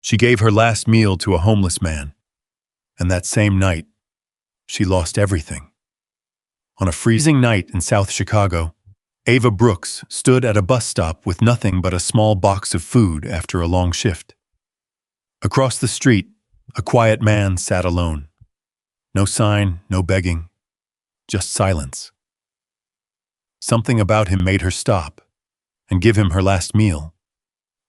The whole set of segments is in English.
She gave her last meal to a homeless man, and that same night, she lost everything. On a freezing night in South Chicago, Ava Brooks stood at a bus stop with nothing but a small box of food after a long shift. Across the street, a quiet man sat alone. No sign, no begging, just silence. Something about him made her stop and give him her last meal.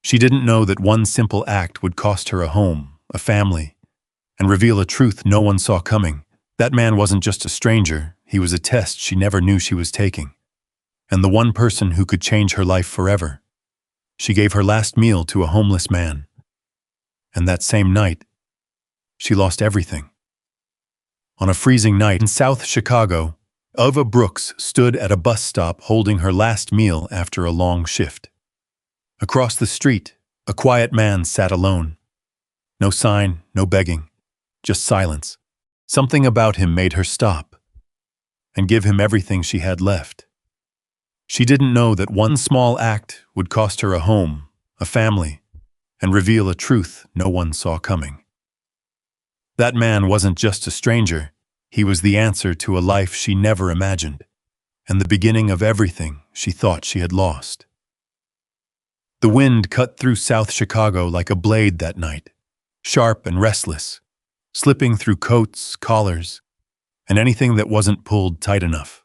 She didn't know that one simple act would cost her a home, a family, and reveal a truth no one saw coming. That man wasn't just a stranger, he was a test she never knew she was taking. And the one person who could change her life forever. She gave her last meal to a homeless man. And that same night, she lost everything. On a freezing night in South Chicago, Ava Brooks stood at a bus stop holding her last meal after a long shift. Across the street, a quiet man sat alone. No sign, no begging, just silence. Something about him made her stop and give him everything she had left. She didn't know that one small act would cost her a home, a family, and reveal a truth no one saw coming. That man wasn't just a stranger, he was the answer to a life she never imagined, and the beginning of everything she thought she had lost. The wind cut through South Chicago like a blade that night, sharp and restless, slipping through coats, collars, and anything that wasn't pulled tight enough.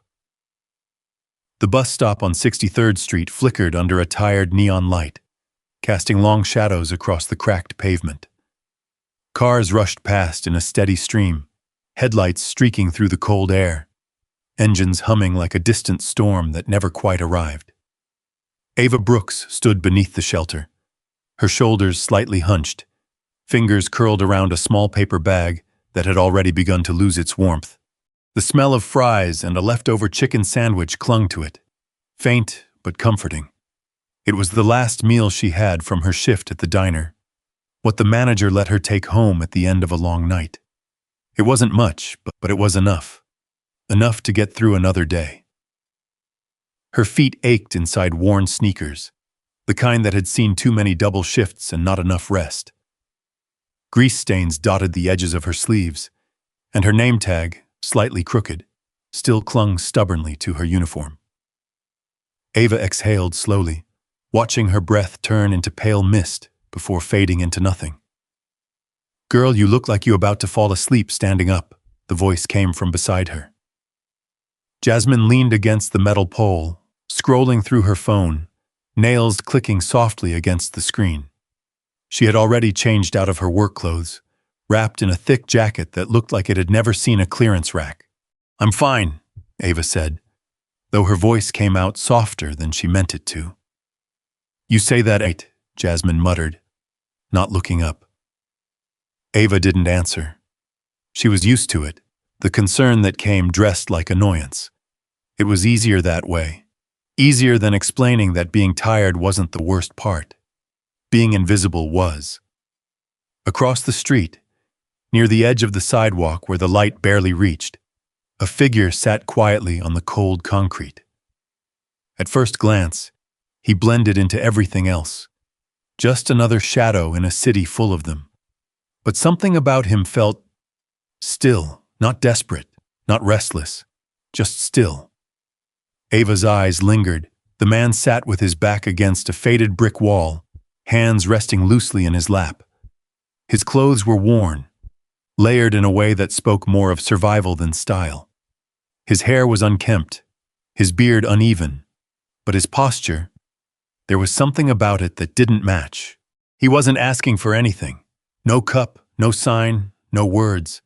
The bus stop on 63rd Street flickered under a tired neon light, casting long shadows across the cracked pavement. Cars rushed past in a steady stream, headlights streaking through the cold air, engines humming like a distant storm that never quite arrived. Ava Brooks stood beneath the shelter, her shoulders slightly hunched, fingers curled around a small paper bag that had already begun to lose its warmth. The smell of fries and a leftover chicken sandwich clung to it, faint but comforting. It was the last meal she had from her shift at the diner, what the manager let her take home at the end of a long night. It wasn't much, but it was enough. Enough to get through another day. Her feet ached inside worn sneakers, the kind that had seen too many double shifts and not enough rest. Grease stains dotted the edges of her sleeves, and her name tag, slightly crooked, still clung stubbornly to her uniform. Ava exhaled slowly, watching her breath turn into pale mist before fading into nothing. "Girl, you look like you're about to fall asleep standing up," the voice came from beside her. Jasmine leaned against the metal pole, scrolling through her phone, nails clicking softly against the screen. She had already changed out of her work clothes, wrapped in a thick jacket that looked like it had never seen a clearance rack. "I'm fine," Ava said, though her voice came out softer than she meant it to. "You say that ain't," Jasmine muttered, not looking up. Ava didn't answer. She was used to it, the concern that came dressed like annoyance. It was easier that way, easier than explaining that being tired wasn't the worst part. Being invisible was. Across the street, near the edge of the sidewalk where the light barely reached, a figure sat quietly on the cold concrete. At first glance, he blended into everything else, just another shadow in a city full of them. But something about him felt still, not desperate, not restless, just still. Ava's eyes lingered. The man sat with his back against a faded brick wall, hands resting loosely in his lap. His clothes were worn, layered in a way that spoke more of survival than style. His hair was unkempt, his beard uneven, but his posture, there was something about it that didn't match. He wasn't asking for anything. No cup, no sign, no words.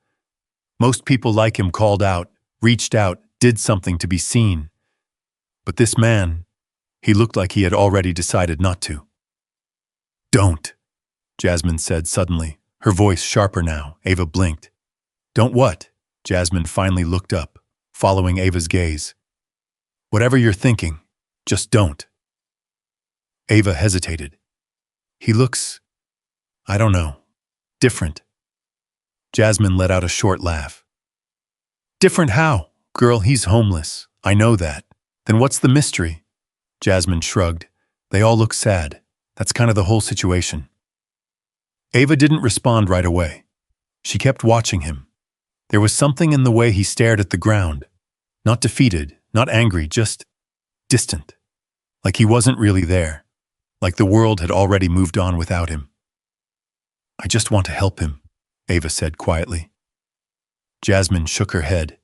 Most people like him called out, reached out, did something to be seen. But this man, he looked like he had already decided not to. "Don't," Jasmine said suddenly, her voice sharper now. Ava blinked. "Don't what?" Jasmine finally looked up, following Ava's gaze. "Whatever you're thinking, just don't." Ava hesitated. "He looks, I don't know, different." Jasmine let out a short laugh. "Different how? Girl, he's homeless. I know that. Then what's the mystery?" Jasmine shrugged. "They all look sad. That's kind of the whole situation." Ava didn't respond right away. She kept watching him. There was something in the way he stared at the ground. Not defeated, not angry, just distant. Like he wasn't really there. Like the world had already moved on without him. "I just want to help him," Ava said quietly. Jasmine shook her head.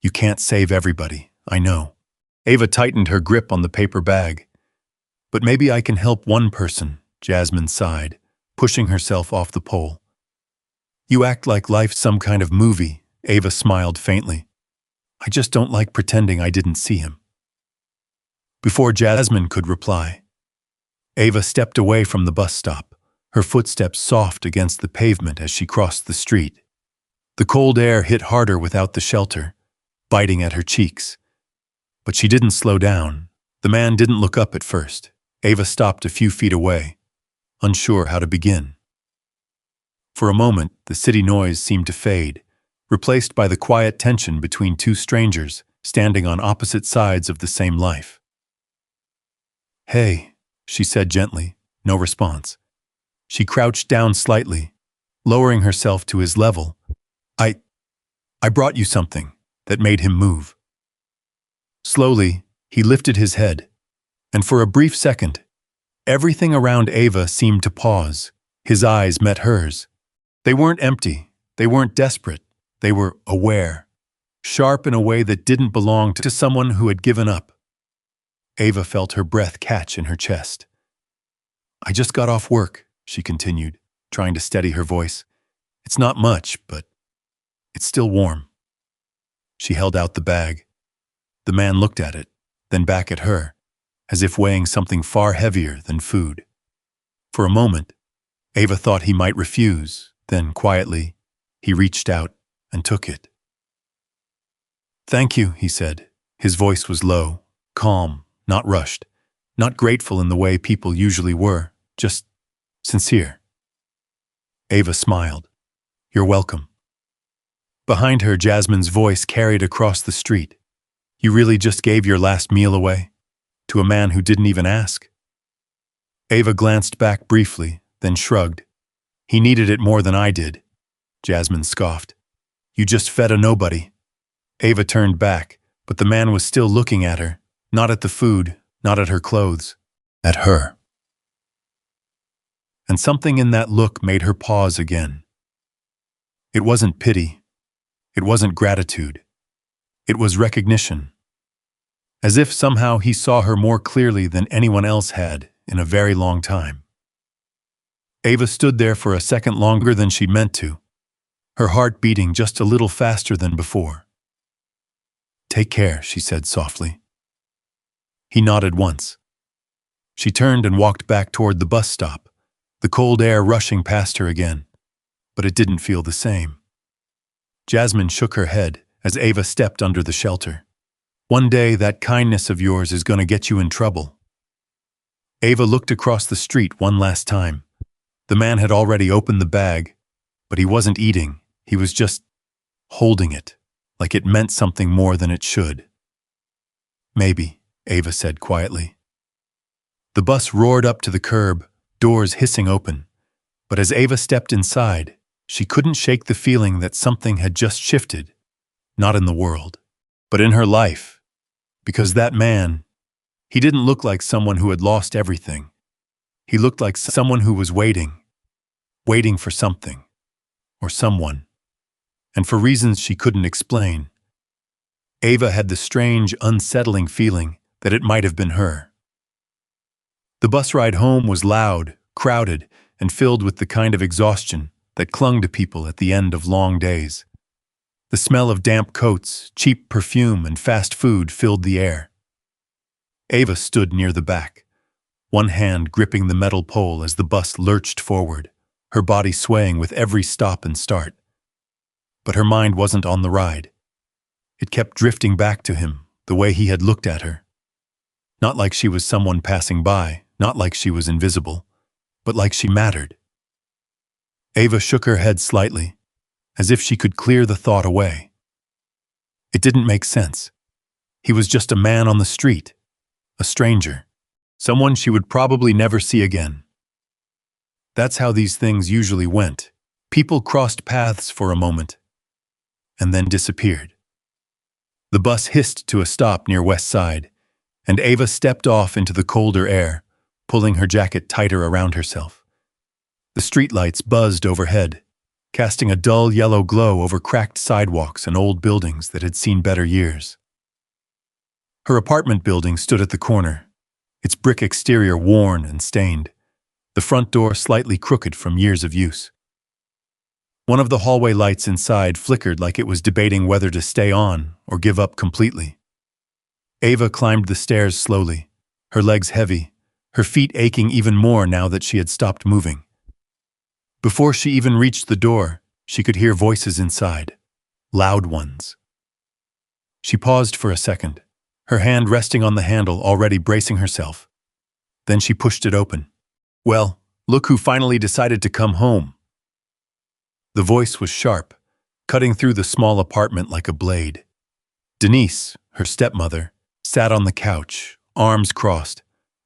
"You can't save everybody, I know." Ava tightened her grip on the paper bag. "But maybe I can help one person," Jasmine sighed, pushing herself off the pole. "You act like life's some kind of movie," Ava smiled faintly. "I just don't like pretending I didn't see him." Before Jasmine could reply, Ava stepped away from the bus stop, her footsteps soft against the pavement as she crossed the street. The cold air hit harder without the shelter, biting at her cheeks. But she didn't slow down. The man didn't look up at first. Ava stopped a few feet away, unsure how to begin. For a moment, the city noise seemed to fade, replaced by the quiet tension between two strangers standing on opposite sides of the same life. "Hey," she said gently, no response. She crouched down slightly, lowering herself to his level. I brought you something," that made him move. Slowly, he lifted his head, and for a brief second, everything around Ava seemed to pause. His eyes met hers. They weren't empty, they weren't desperate, they were aware, sharp in a way that didn't belong to someone who had given up. Ava felt her breath catch in her chest. "I just got off work," she continued, trying to steady her voice. "It's not much, but it's still warm." She held out the bag. The man looked at it, then back at her, as if weighing something far heavier than food. For a moment, Ava thought he might refuse, then quietly, he reached out and took it. "Thank you," he said. His voice was low, calm, not rushed, not grateful in the way people usually were, just sincere. Ava smiled. "You're welcome." Behind her, Jasmine's voice carried across the street. "You really just gave your last meal away? To a man who didn't even ask?" Ava glanced back briefly, then shrugged. "He needed it more than I did," Jasmine scoffed. "You just fed a nobody." Ava turned back, but the man was still looking at her, not at the food, not at her clothes, at her. And something in that look made her pause again. It wasn't pity. It wasn't gratitude. It was recognition. As if somehow he saw her more clearly than anyone else had in a very long time. Ava stood there for a second longer than she meant to, her heart beating just a little faster than before. "Take care," she said softly. He nodded once. She turned and walked back toward the bus stop, the cold air rushing past her again, but it didn't feel the same. Jasmine shook her head as Ava stepped under the shelter. "One day that kindness of yours is going to get you in trouble." Ava looked across the street one last time. The man had already opened the bag, but he wasn't eating, he was just holding it, like it meant something more than it should. "Maybe," Ava said quietly. The bus roared up to the curb, doors hissing open, but as Ava stepped inside, she couldn't shake the feeling that something had just shifted, not in the world, but in her life. Because that man, he didn't look like someone who had lost everything. He looked like someone who was waiting for something, or someone, and for reasons she couldn't explain. Ava had the strange, unsettling feeling that it might have been her. The bus ride home was loud, crowded, and filled with the kind of exhaustion that clung to people at the end of long days. The smell of damp coats, cheap perfume, and fast food filled the air. Ava stood near the back, one hand gripping the metal pole as the bus lurched forward, her body swaying with every stop and start. But her mind wasn't on the ride. It kept drifting back to him, the way he had looked at her. Not like she was someone passing by, not like she was invisible, but like she mattered. Ava shook her head slightly, as if she could clear the thought away. It didn't make sense. He was just a man on the street, a stranger, someone she would probably never see again. That's how these things usually went. People crossed paths for a moment, and then disappeared. The bus hissed to a stop near West Side, and Ava stepped off into the colder air, pulling her jacket tighter around herself. The streetlights buzzed overhead, casting a dull yellow glow over cracked sidewalks and old buildings that had seen better years. Her apartment building stood at the corner, its brick exterior worn and stained, the front door slightly crooked from years of use. One of the hallway lights inside flickered like it was debating whether to stay on or give up completely. Ava climbed the stairs slowly, her legs heavy, her feet aching even more now that she had stopped moving. Before she even reached the door, she could hear voices inside, loud ones. She paused for a second, her hand resting on the handle, already bracing herself. Then she pushed it open. "Well, look who finally decided to come home." The voice was sharp, cutting through the small apartment like a blade. Denise, her stepmother, sat on the couch, arms crossed,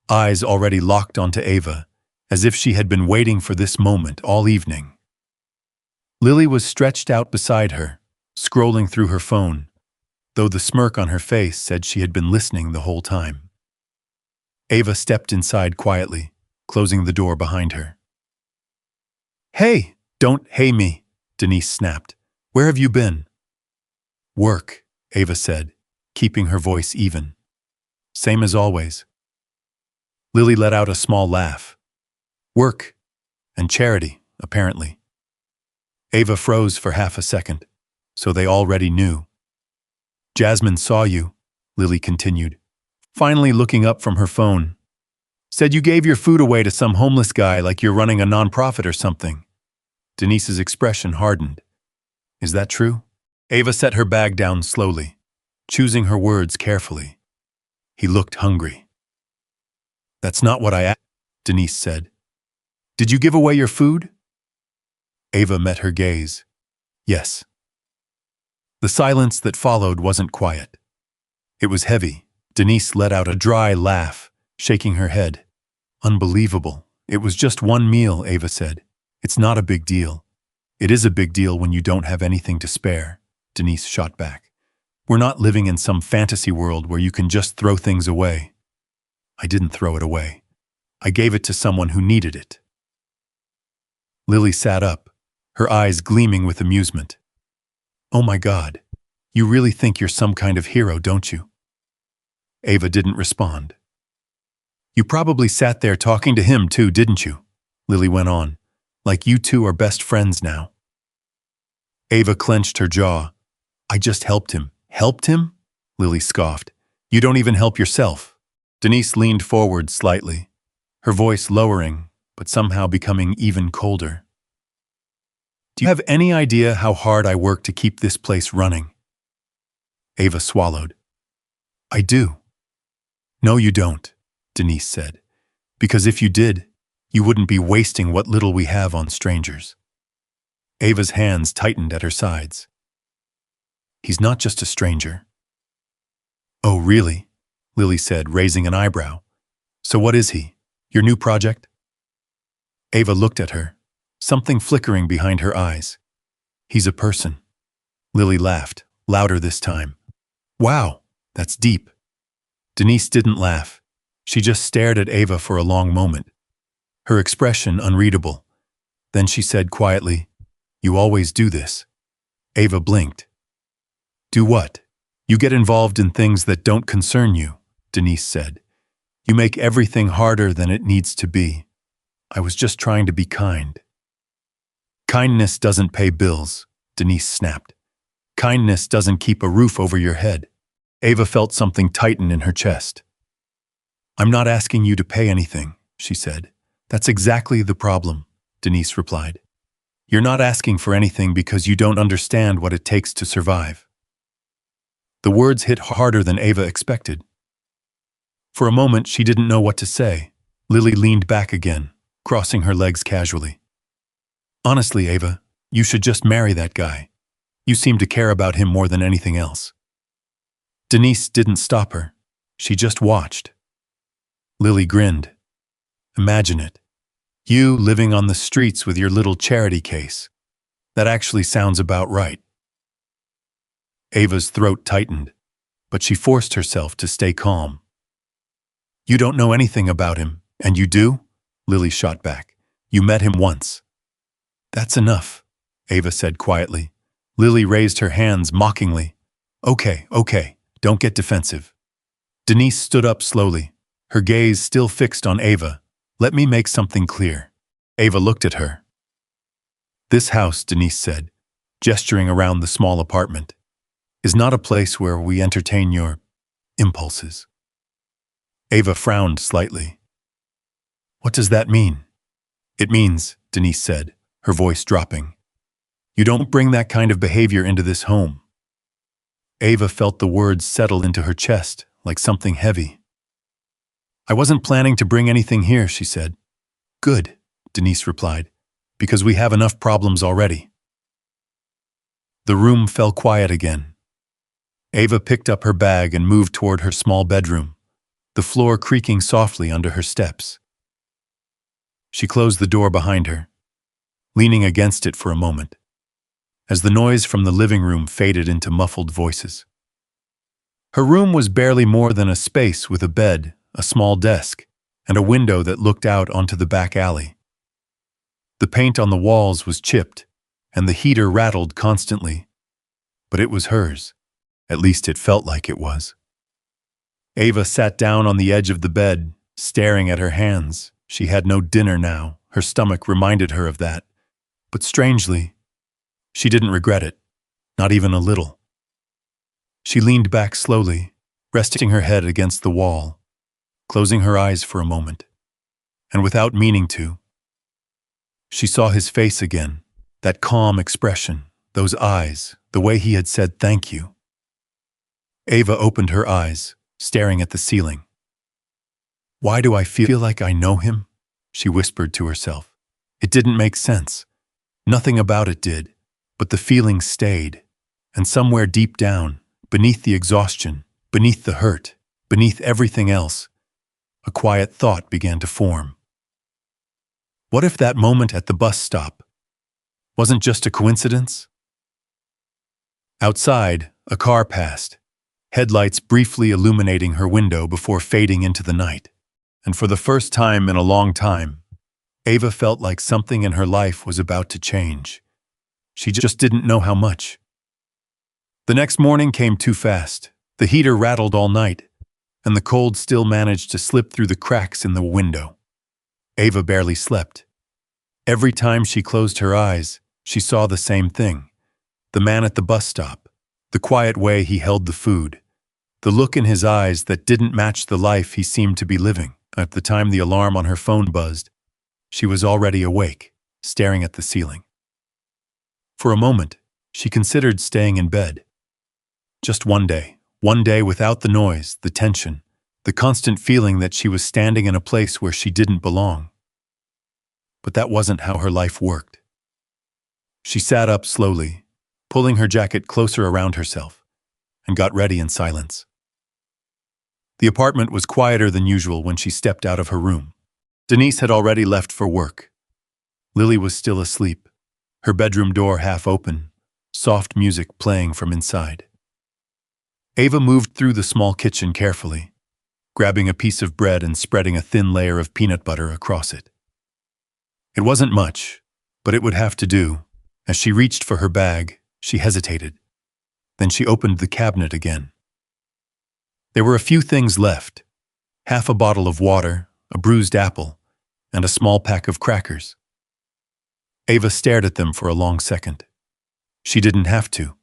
eyes already locked onto Ava, as if she had been waiting for this moment all evening. Lily was stretched out beside her, scrolling through her phone, though the smirk on her face said she had been listening the whole time. Ava stepped inside quietly, closing the door behind her. "Hey, don't hey me," Denise snapped. "Where have you been?" "Work," Ava said, keeping her voice even. "Same as always." Lily let out a small laugh. "Work and charity, apparently." Ava froze for half a second, so they already knew. "Jasmine saw you," Lily continued, finally looking up from her phone. "Said you gave your food away to some homeless guy like you're running a nonprofit or something." Denise's expression hardened. "Is that true?" Ava set her bag down slowly, choosing her words carefully. He looked hungry. "That's not what I asked," Denise said. "Did you give away your food?" Ava met her gaze. "Yes." The silence that followed wasn't quiet. It was heavy. Denise let out a dry laugh, shaking her head. "Unbelievable. It was just one meal," Ava said. "It's not a big deal." "It is a big deal when you don't have anything to spare," Denise shot back. "We're not living in some fantasy world where you can just throw things away." "I didn't throw it away. I gave it to someone who needed it." Lily sat up, her eyes gleaming with amusement. "Oh my God, you really think you're some kind of hero, don't you?" Ava didn't respond. "You probably sat there talking to him too, didn't you?" Lily went on. "Like you two are best friends now." Ava clenched her jaw. "I just helped him." "Helped him?" Lily scoffed. "You don't even help yourself." Denise leaned forward slightly, her voice lowering, but somehow becoming even colder. "Do you have any idea how hard I work to keep this place running?" Ava swallowed. "I do." "No, you don't," Denise said. "Because if you did, you wouldn't be wasting what little we have on strangers." Ava's hands tightened at her sides. "He's not just a stranger." "Oh, really?" Lily said, raising an eyebrow. "So what is he? Your new project?" Ava looked at her, something flickering behind her eyes. "He's a person." Lily laughed, louder this time. "Wow, that's deep." Denise didn't laugh. She just stared at Ava for a long moment, her expression unreadable. Then she said quietly, "You always do this." Ava blinked. "Do what?" "You get involved in things that don't concern you," Denise said. "You make everything harder than it needs to be." "I was just trying to be kind." "Kindness doesn't pay bills," Denise snapped. "Kindness doesn't keep a roof over your head." Ava felt something tighten in her chest. "I'm not asking you to pay anything," she said. "That's exactly the problem," Denise replied. "You're not asking for anything because you don't understand what it takes to survive." The words hit harder than Ava expected. For a moment, she didn't know what to say. Lily leaned back again, crossing her legs casually. "Honestly, Ava, you should just marry that guy. You seem to care about him more than anything else." Denise didn't stop her. She just watched. Lily grinned. "Imagine it. You living on the streets with your little charity case. That actually sounds about right. Ava's throat tightened, but she forced herself to stay calm. You don't know anything about him, and you do? Lily shot back. You met him once. That's enough, Ava said quietly. Lily raised her hands mockingly. Okay, don't get defensive. Denise stood up slowly, her gaze still fixed on Ava. Let me make something clear. Ava looked at her. This house, Denise said, gesturing around the small apartment, is not a place where we entertain your impulses. Ava frowned slightly. What does that mean? It means, Denise said, her voice dropping, you don't bring that kind of behavior into this home. Ava felt the words settle into her chest like something heavy. I wasn't planning to bring anything here, she said. Good, Denise replied, because we have enough problems already. The room fell quiet again. Ava picked up her bag and moved toward her small bedroom, the floor creaking softly under her steps. She closed the door behind her, leaning against it for a moment, as the noise from the living room faded into muffled voices. Her room was barely more than a space with a bed, a small desk, and a window that looked out onto the back alley. The paint on the walls was chipped, and the heater rattled constantly, but it was hers. At least it felt like it was. Ava sat down on the edge of the bed, staring at her hands. She had no dinner now. Her stomach reminded her of that. But strangely, she didn't regret it, not even a little. She leaned back slowly, resting her head against the wall, closing her eyes for a moment, and without meaning to, she saw his face again, that calm expression, those eyes, the way he had said thank you. Ava opened her eyes, staring at the ceiling. Why do I feel like I know him? She whispered to herself. It didn't make sense. Nothing about it did, but the feeling stayed, and somewhere deep down, beneath the exhaustion, beneath the hurt, beneath everything else, a quiet thought began to form. What if that moment at the bus stop wasn't just a coincidence? Outside, a car passed, headlights briefly illuminating her window before fading into the night. And for the first time in a long time, Ava felt like something in her life was about to change. She just didn't know how much. The next morning came too fast. The heater rattled all night, and the cold still managed to slip through the cracks in the window. Ava barely slept. Every time she closed her eyes, she saw the same thing. The man at the bus stop, the quiet way he held the food, the look in his eyes that didn't match the life he seemed to be living. At the time the alarm on her phone buzzed, she was already awake, staring at the ceiling. For a moment, she considered staying in bed. Just one day without the noise, the tension, the constant feeling that she was standing in a place where she didn't belong. But that wasn't how her life worked. She sat up slowly, pulling her jacket closer around herself, and got ready in silence. The apartment was quieter than usual when she stepped out of her room. Denise had already left for work. Lily was still asleep, her bedroom door half open, soft music playing from inside. Ava moved through the small kitchen carefully, grabbing a piece of bread and spreading a thin layer of peanut butter across it. It wasn't much, but it would have to do. As she reached for her bag, she hesitated. Then she opened the cabinet again. There were a few things left: half a bottle of water, a bruised apple, and a small pack of crackers. Ava stared at them for a long second. She didn't have to.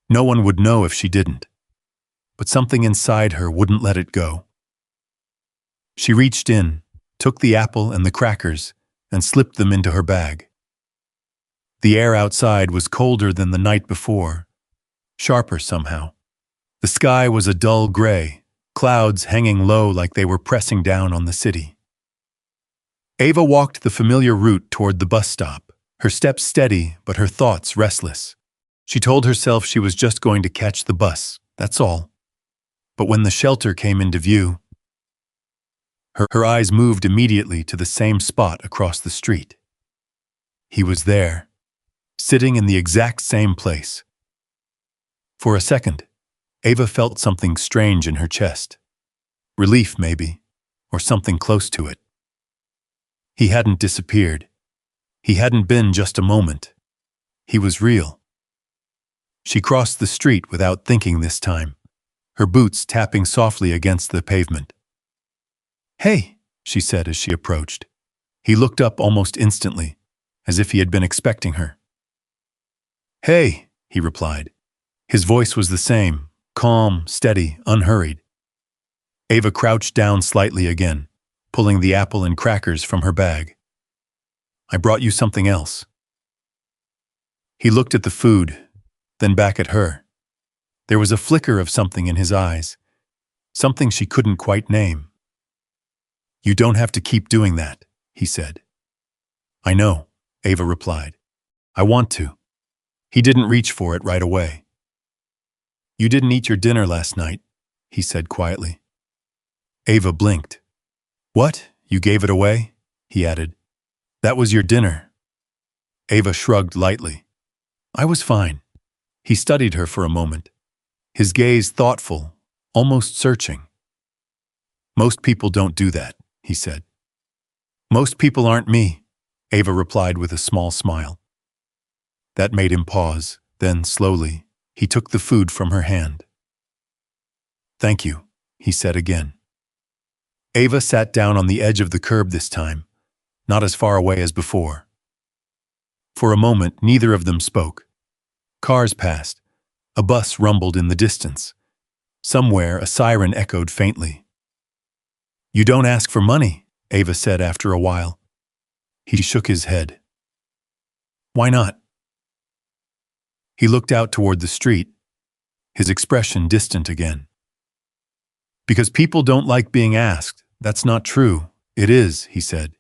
No one would know if she didn't. But something inside her wouldn't let it go. She reached in, took the apple and the crackers, and slipped them into her bag. The air outside was colder than the night before, sharper somehow. The sky was a dull gray, clouds hanging low like they were pressing down on the city. Ava walked the familiar route toward the bus stop, her steps steady but her thoughts restless. She told herself she was just going to catch the bus, that's all. But when the shelter came into view, Her eyes moved immediately to the same spot across the street. He was there, sitting in the exact same place. For a second, Ava felt something strange in her chest. Relief, maybe, or something close to it. He hadn't disappeared. He hadn't been just a moment. He was real. She crossed the street without thinking this time, her boots tapping softly against the pavement. "Hey," she said as she approached. He looked up almost instantly, as if he had been expecting her. "Hey," he replied. His voice was the same, calm, steady, unhurried. Ava crouched down slightly again, pulling the apple and crackers from her bag. "I brought you something else." He looked at the food, then back at her. There was a flicker of something in his eyes, something she couldn't quite name. "You don't have to keep doing that," he said. "I know," Ava replied. "I want to." He didn't reach for it right away. "You didn't eat your dinner last night," he said quietly. Ava blinked. "What? You gave it away?" he added. "That was your dinner." Ava shrugged lightly. "I was fine." He studied her for a moment, his gaze thoughtful, almost searching. "Most people don't do that," he said. "Most people aren't me," Ava replied with a small smile. That made him pause, then slowly, he took the food from her hand. "Thank you," he said again. Ava sat down on the edge of the curb this time, not as far away as before. For a moment, neither of them spoke. Cars passed. A bus rumbled in the distance. Somewhere, a siren echoed faintly. "You don't ask for money," Ava said after a while. He shook his head. "Why not?" He looked out toward the street, his expression distant again. "Because people don't like being asked. That's not true." "It is," he said.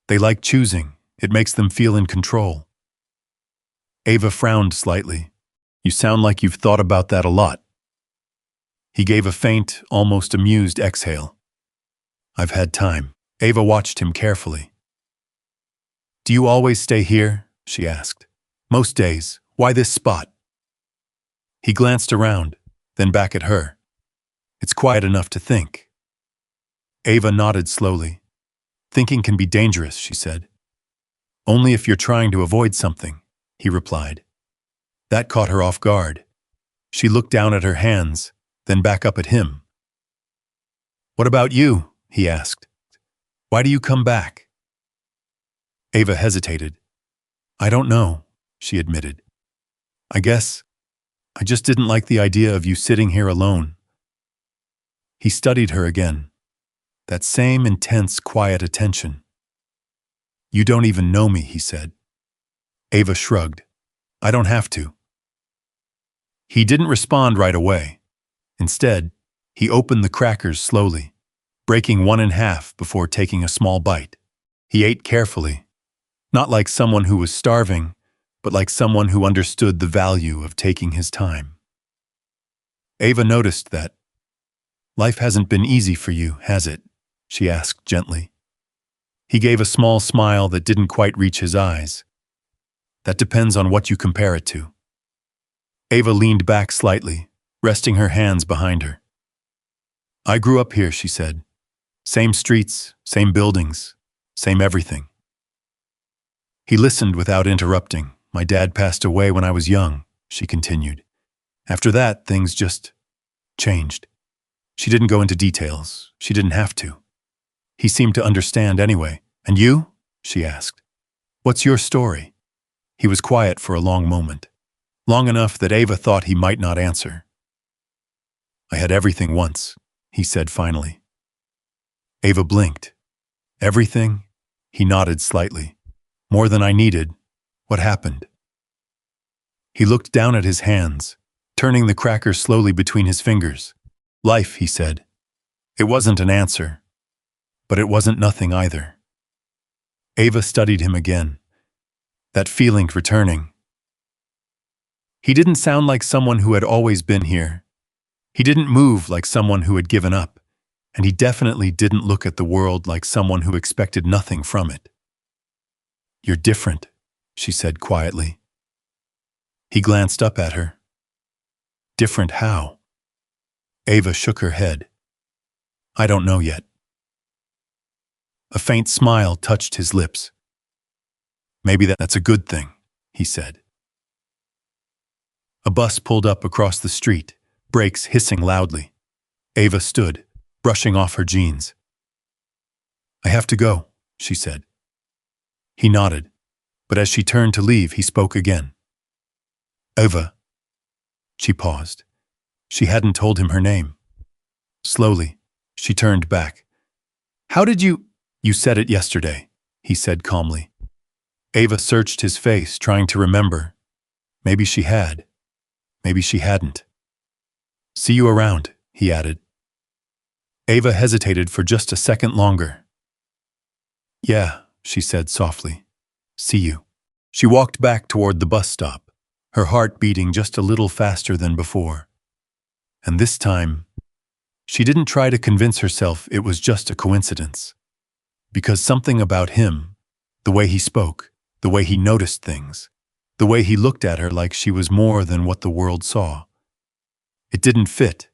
"They like choosing. It makes them feel in control." Ava frowned slightly. "You sound like you've thought about that a lot." He gave a faint, almost amused exhale. "I've had time." Ava watched him carefully. "Do you always stay here?" she asked. "Most days. Why this spot?" He glanced around, then back at her. "It's quiet enough to think." Ava nodded slowly. "Thinking can be dangerous," she said. "Only if you're trying to avoid something," he replied. That caught her off guard. She looked down at her hands, then back up at him. "What about you?" he asked. "Why do you come back?" Ava hesitated. "I don't know," she admitted. I guess I just didn't like the idea of you sitting here alone." He studied her again. That same intense, quiet attention. "You don't even know me," he said. Ava shrugged. "I don't have to." He didn't respond right away. Instead, he opened the crackers slowly, breaking one in half before taking a small bite. He ate carefully, not like someone who was starving, but like someone who understood the value of taking his time. Ava noticed that. "Life hasn't been easy for you, has it?" she asked gently. He gave a small smile that didn't quite reach his eyes. "That depends on what you compare it to." Ava leaned back slightly, resting her hands behind her. "I grew up here," she said. "Same streets, same buildings, same everything." He listened without interrupting. "My dad passed away when I was young," she continued. "After that, things just changed." She didn't go into details. She didn't have to. He seemed to understand anyway. "And you?" she asked. "What's your story?" He was quiet for a long moment, long enough that Ava thought he might not answer. "I had everything once," he said finally. Ava blinked. "Everything?" He nodded slightly. "More than I needed. What happened?" He looked down at his hands, turning the cracker slowly between his fingers. "Life," he said. It wasn't an answer, but it wasn't nothing either. Ava studied him again, that feeling returning. He didn't sound like someone who had always been here. He didn't move like someone who had given up. and he definitely didn't look at the world like someone who expected nothing from it. "You're different," she said quietly. He glanced up at her. "Different how?" Ava shook her head. "I don't know yet." A faint smile touched his lips. "Maybe that's a good thing," he said. A bus pulled up across the street, brakes hissing loudly. Ava stood, brushing off her jeans. "I have to go," she said. He nodded, but as she turned to leave, he spoke again. "Ava." She paused. She hadn't told him her name. Slowly, she turned back. "How did you—" "You said it yesterday," he said calmly. Ava searched his face, trying to remember. Maybe she had. Maybe she hadn't. "See you around," he added. Ava hesitated for just a second longer. "Yeah," she said softly. "See you." She walked back toward the bus stop, her heart beating just a little faster than before. And this time, she didn't try to convince herself it was just a coincidence. Because something about him, the way he spoke, the way he noticed things, the way he looked at her like she was more than what the world saw. It didn't fit.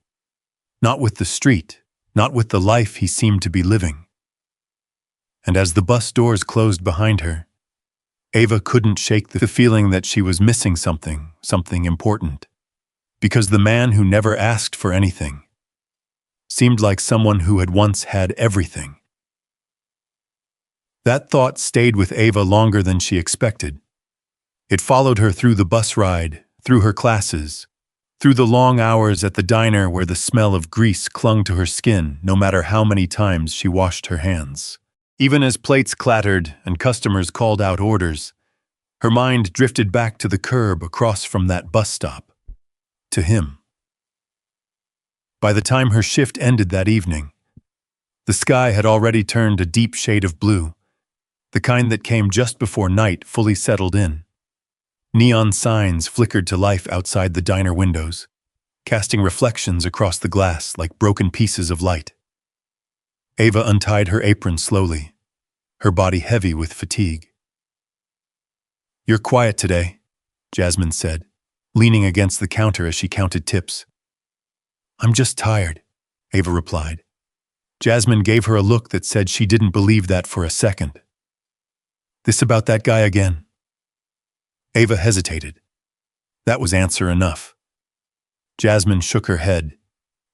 Not with the street, not with the life he seemed to be living. And as the bus doors closed behind her, Ava couldn't shake the feeling that she was missing something important. Because the man who never asked for anything seemed like someone who had once had everything. That thought stayed with Ava longer than she expected. It followed her through the bus ride, through her classes, through the long hours at the diner where the smell of grease clung to her skin no matter how many times she washed her hands. Even as plates clattered and customers called out orders, her mind drifted back to the curb across from that bus stop. To him. By the time her shift ended that evening, the sky had already turned a deep shade of blue, the kind that came just before night fully settled in. Neon signs flickered to life outside the diner windows, casting reflections across the glass like broken pieces of light. Ava untied her apron slowly, her body heavy with fatigue. "You're quiet today," Jasmine said, leaning against the counter as she counted tips. "I'm just tired," Ava replied. Jasmine gave her a look that said she didn't believe that for a second. "This about that guy again?" Ava hesitated. That was answer enough. Jasmine shook her head.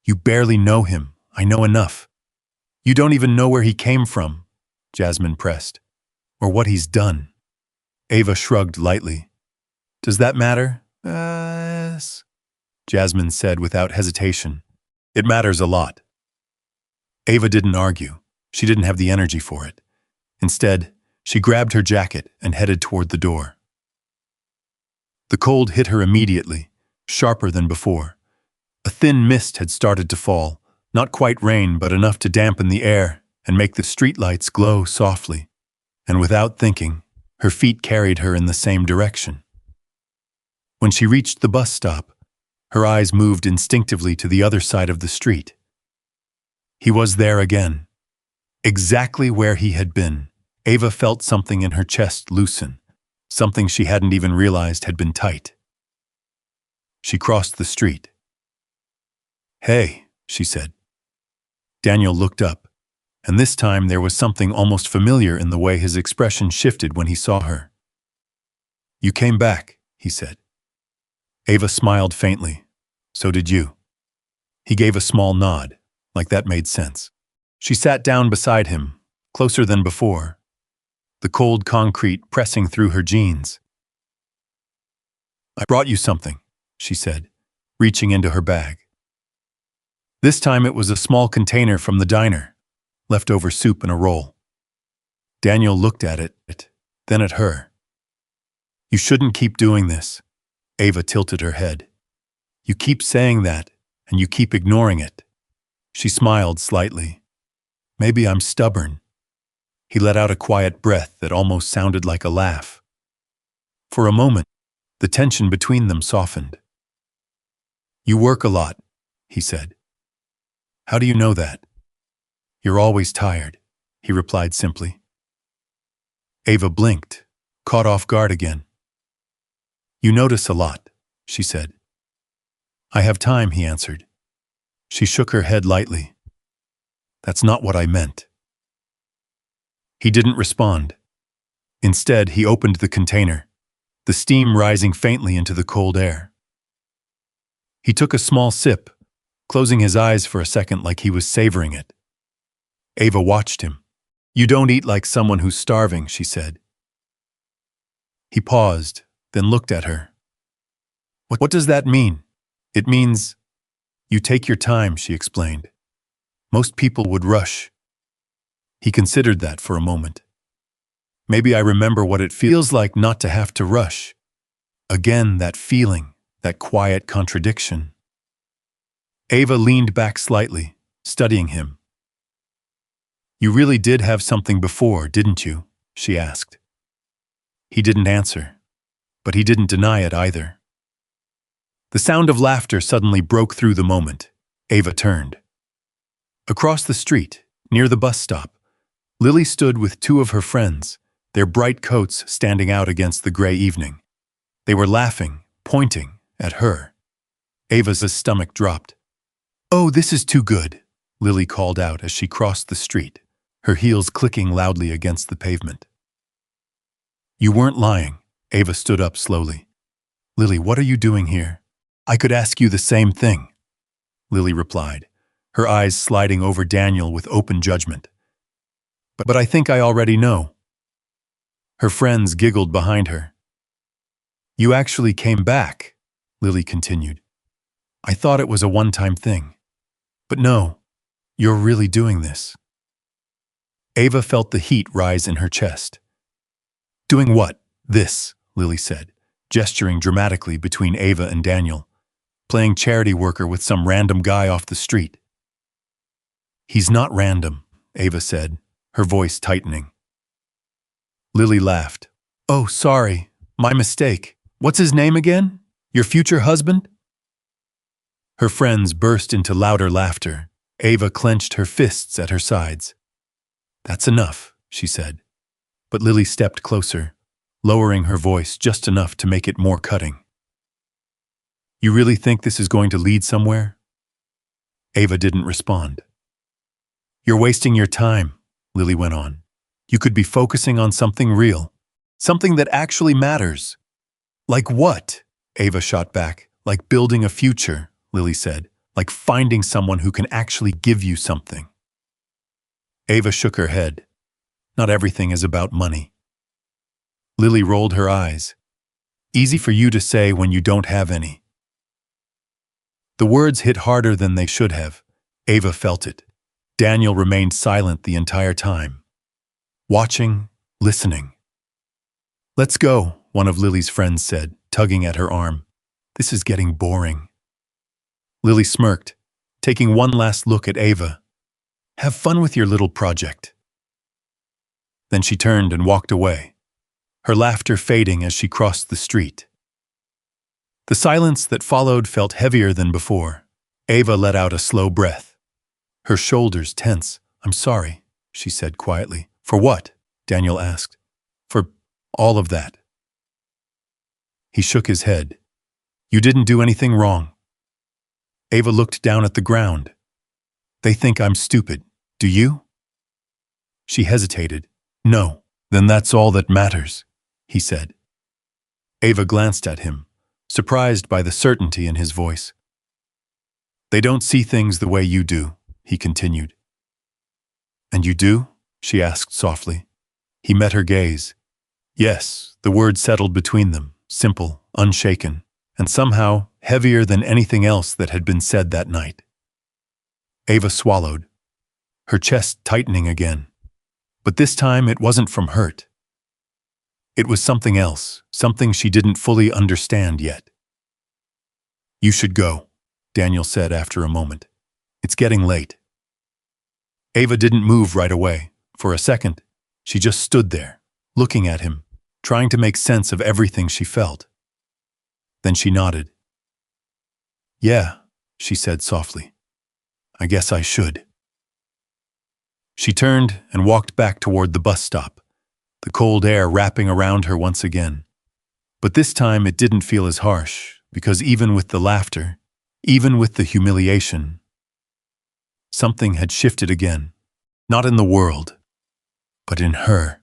"You barely know him. I know enough." "You don't even know where he came from," Jasmine pressed. "Or what he's done." Ava shrugged lightly. "Does that matter?" Yes, Jasmine said without hesitation. "It matters a lot." Ava didn't argue. She didn't have the energy for it. Instead, she grabbed her jacket and headed toward the door. The cold hit her immediately, sharper than before. A thin mist had started to fall, not quite rain but enough to dampen the air and make the streetlights glow softly. And without thinking, her feet carried her in the same direction. When she reached the bus stop, her eyes moved instinctively to the other side of the street. He was there again. Exactly where he had been. Ava felt something in her chest loosen, something she hadn't even realized had been tight. She crossed the street. "Hey," she said. Daniel looked up, and this time there was something almost familiar in the way his expression shifted when he saw her. "You came back," he said. Ava smiled faintly. "So did you." He gave a small nod, like that made sense. She sat down beside him, closer than before, the cold concrete pressing through her jeans. "I brought you something," she said, reaching into her bag. This time it was a small container from the diner, leftover soup and a roll. Daniel looked at it, then at her. "You shouldn't keep doing this." Ava tilted her head. "You keep saying that, and you keep ignoring it." She smiled slightly. "Maybe I'm stubborn." He let out a quiet breath that almost sounded like a laugh. For a moment, the tension between them softened. "You work a lot," he said. "How do you know that?" You're always tired, he replied simply. Ava blinked, caught off guard again. You notice a lot, she said. I have time, he answered. She shook her head lightly. That's not what I meant. He didn't respond. Instead, he opened the container, the steam rising faintly into the cold air. He took a small sip, closing his eyes for a second like he was savoring it. Ava watched him. You don't eat like someone who's starving, she said. He paused, then looked at her. What does that mean? It means you take your time, she explained. Most people would rush. He considered that for a moment. Maybe I remember what it feels like not to have to rush. Again, that feeling, that quiet contradiction. Ava leaned back slightly, studying him. You really did have something before, didn't you? She asked. He didn't answer, but he didn't deny it either. The sound of laughter suddenly broke through the moment. Ava turned. Across the street, near the bus stop, Lily stood with two of her friends, their bright coats standing out against the gray evening. They were laughing, pointing at her. Ava's stomach dropped. Oh, this is too good, Lily called out as she crossed the street, her heels clicking loudly against the pavement. You weren't lying. Ava stood up slowly. Lily, what are you doing here? I could ask you the same thing, Lily replied, her eyes sliding over Daniel with open judgment. But I think I already know. Her friends giggled behind her. You actually came back, Lily continued. I thought it was a one-time thing. But no, you're really doing this. Ava felt the heat rise in her chest. Doing what? This, Lily said, gesturing dramatically between Ava and Daniel, playing charity worker with some random guy off the street. He's not random, Ava said, her voice tightening. Lily laughed. Oh, sorry, my mistake. What's his name again? Your future husband? Her friends burst into louder laughter. Ava clenched her fists at her sides. That's enough, she said. But Lily stepped closer, lowering her voice just enough to make it more cutting. You really think this is going to lead somewhere? Ava didn't respond. You're wasting your time, Lily went on. You could be focusing on something real, something that actually matters. Like what? Ava shot back. Like building a future, Lily said. Like finding someone who can actually give you something. Ava shook her head. Not everything is about money. Lily rolled her eyes. Easy for you to say when you don't have any. The words hit harder than they should have. Ava felt it. Daniel remained silent the entire time. Watching, listening. Let's go, one of Lily's friends said, tugging at her arm. This is getting boring. Lily smirked, taking one last look at Ava. Have fun with your little project. Then she turned and walked away, her laughter fading as she crossed the street. The silence that followed felt heavier than before. Ava let out a slow breath. Her shoulders tense. I'm sorry, she said quietly. For what? Daniel asked. For all of that. He shook his head. You didn't do anything wrong. Ava looked down at the ground. They think I'm stupid. Do you? She hesitated. No, then that's all that matters, he said. Ava glanced at him, surprised by the certainty in his voice. They don't see things the way you do, he continued. And you do? She asked softly. He met her gaze. Yes, the word settled between them, simple, unshaken, and somehow heavier than anything else that had been said that night. Ava swallowed, her chest tightening again. But this time it wasn't from hurt. It was something else, something she didn't fully understand yet. You should go, Daniel said after a moment. It's getting late. Ava didn't move right away. For a second, she just stood there, looking at him, trying to make sense of everything she felt. Then she nodded. Yeah, she said softly. I guess I should. She turned and walked back toward the bus stop, the cold air wrapping around her once again. But this time it didn't feel as harsh, because even with the laughter, even with the humiliation, something had shifted again. Not in the world, but in her.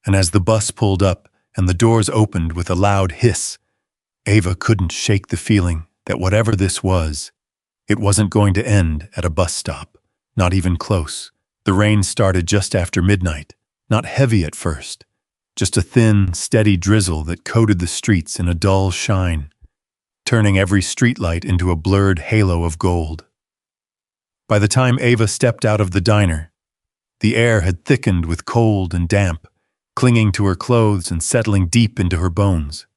And as the bus pulled up and the doors opened with a loud hiss, Ava couldn't shake the feeling that whatever this was, it wasn't going to end at a bus stop, not even close. The rain started just after midnight, not heavy at first, just a thin, steady drizzle that coated the streets in a dull shine, turning every streetlight into a blurred halo of gold. By the time Ava stepped out of the diner, the air had thickened with cold and damp, clinging to her clothes and settling deep into her bones.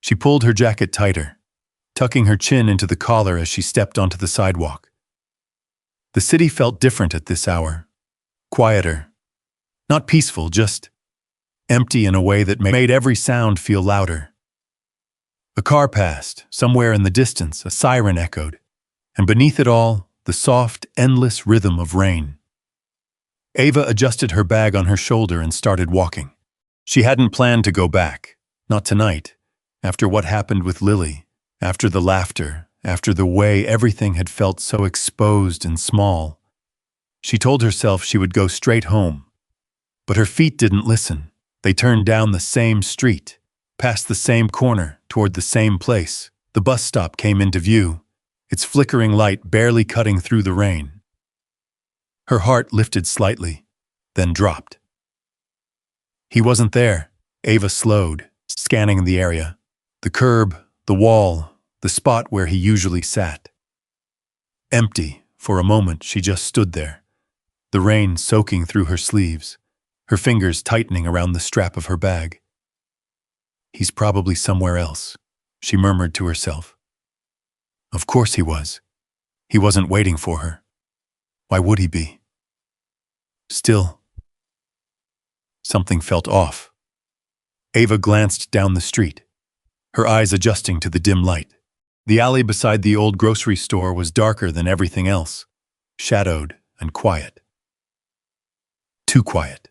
She pulled her jacket tighter, tucking her chin into the collar as she stepped onto the sidewalk. The city felt different at this hour, quieter, not peaceful, just empty in a way that made every sound feel louder. A car passed, somewhere in the distance a siren echoed, and beneath it all, the soft, endless rhythm of rain. Ava adjusted her bag on her shoulder and started walking. She hadn't planned to go back, not tonight, after what happened with Lily, after the laughter, after the way everything had felt so exposed and small. She told herself she would go straight home. But her feet didn't listen. They turned down the same street, past the same corner, toward the same place. The bus stop came into view, its flickering light barely cutting through the rain. Her heart lifted slightly, then dropped. He wasn't there. Ava slowed, scanning the area. The curb, the wall, the spot where he usually sat. Empty. For a moment she just stood there, the rain soaking through her sleeves, her fingers tightening around the strap of her bag. He's probably somewhere else, she murmured to herself. Of course he was. He wasn't waiting for her. Why would he be? Still, something felt off. Ava glanced down the street, her eyes adjusting to the dim light. The alley beside the old grocery store was darker than everything else, shadowed and quiet. Too quiet.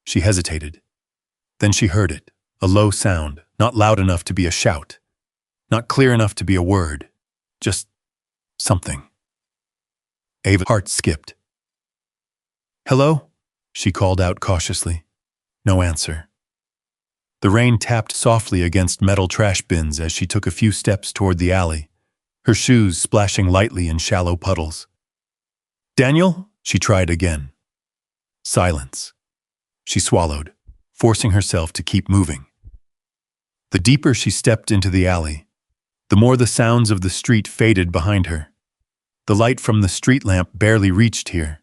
She hesitated. Then she heard it, a low sound, not loud enough to be a shout, not clear enough to be a word, just something. Ava's heart skipped. "Hello?" she called out cautiously. No answer. The rain tapped softly against metal trash bins as she took a few steps toward the alley, her shoes splashing lightly in shallow puddles. "Daniel?" she tried again. Silence. She swallowed, forcing herself to keep moving. The deeper she stepped into the alley, the more the sounds of the street faded behind her. The light from the street lamp barely reached here,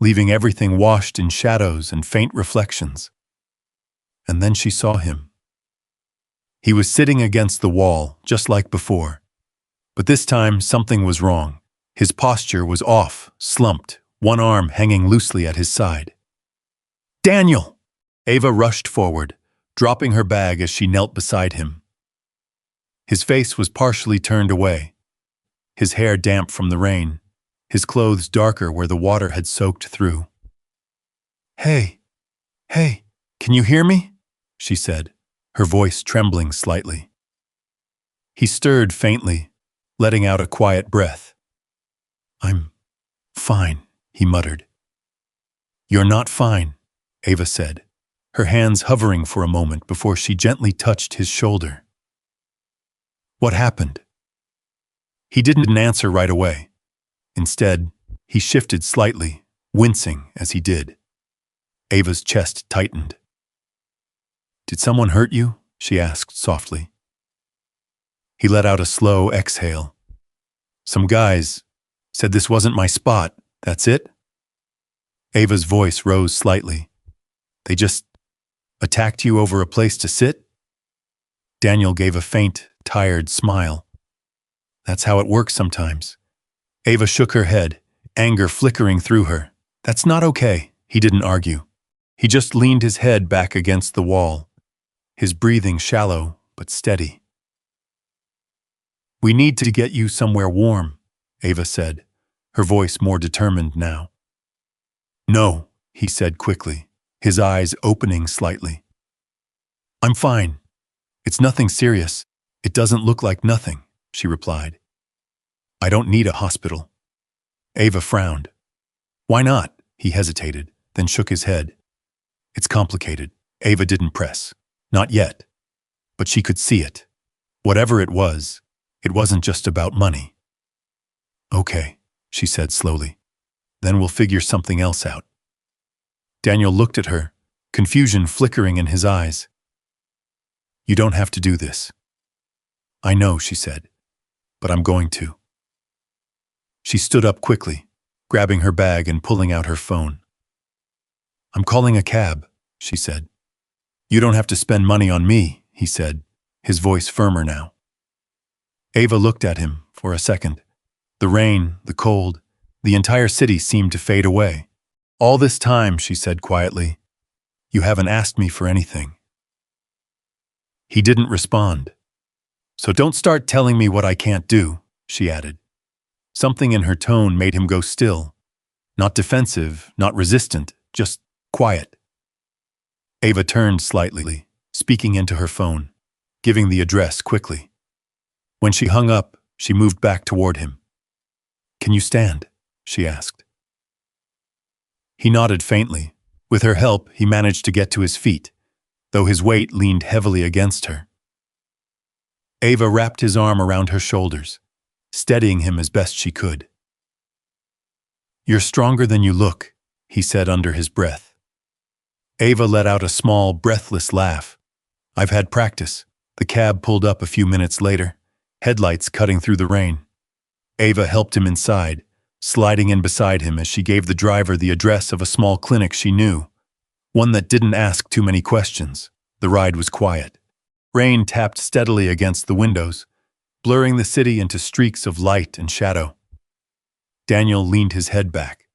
leaving everything washed in shadows and faint reflections. And then she saw him. He was sitting against the wall, just like before. But this time, something was wrong. His posture was off, slumped, one arm hanging loosely at his side. "Daniel!" Ava rushed forward, dropping her bag as she knelt beside him. His face was partially turned away, his hair damp from the rain, his clothes darker where the water had soaked through. Hey, can you hear me?" she said, her voice trembling slightly. He stirred faintly, letting out a quiet breath. "I'm fine," he muttered. "You're not fine," Ava said, her hands hovering for a moment before she gently touched his shoulder. "What happened?" He didn't answer right away. Instead, he shifted slightly, wincing as he did. Ava's chest tightened. "Did someone hurt you?" she asked softly. He let out a slow exhale. "Some guys said this wasn't my spot, that's it?" Ava's voice rose slightly. "They just attacked you over a place to sit?" Daniel gave a faint, tired smile. "That's how it works sometimes." Ava shook her head, anger flickering through her. "That's not okay," he didn't argue. He just leaned his head back against the wall, his breathing shallow but steady. "We need to get you somewhere warm," Ava said, her voice more determined now. No, he said quickly, his eyes opening slightly. I'm fine. It's nothing serious. It doesn't look like nothing, she replied. I don't need a hospital. Ava frowned. Why not? He hesitated, then shook his head. It's complicated. Ava didn't press. Not yet. But she could see it. Whatever it wasn't just about money. Okay, she said slowly. Then we'll figure something else out. Daniel looked at her, confusion flickering in his eyes. You don't have to do this. I know, she said, but I'm going to. She stood up quickly, grabbing her bag and pulling out her phone. I'm calling a cab, she said. You don't have to spend money on me, he said, his voice firmer now. Ava looked at him for a second. The rain, the cold, the entire city seemed to fade away. All this time, she said quietly, you haven't asked me for anything. He didn't respond. So don't start telling me what I can't do, she added. Something in her tone made him go still. Not defensive, not resistant, just quiet. Ava turned slightly, speaking into her phone, giving the address quickly. When she hung up, she moved back toward him. Can you stand? She asked. He nodded faintly. With her help, he managed to get to his feet, though his weight leaned heavily against her. Ava wrapped his arm around her shoulders, steadying him as best she could. You're stronger than you look, he said under his breath. Ava let out a small, breathless laugh. I've had practice. The cab pulled up a few minutes later, headlights cutting through the rain. Ava helped him inside, sliding in beside him as she gave the driver the address of a small clinic she knew, one that didn't ask too many questions. The ride was quiet. Rain tapped steadily against the windows, blurring the city into streaks of light and shadow. Daniel leaned his head back,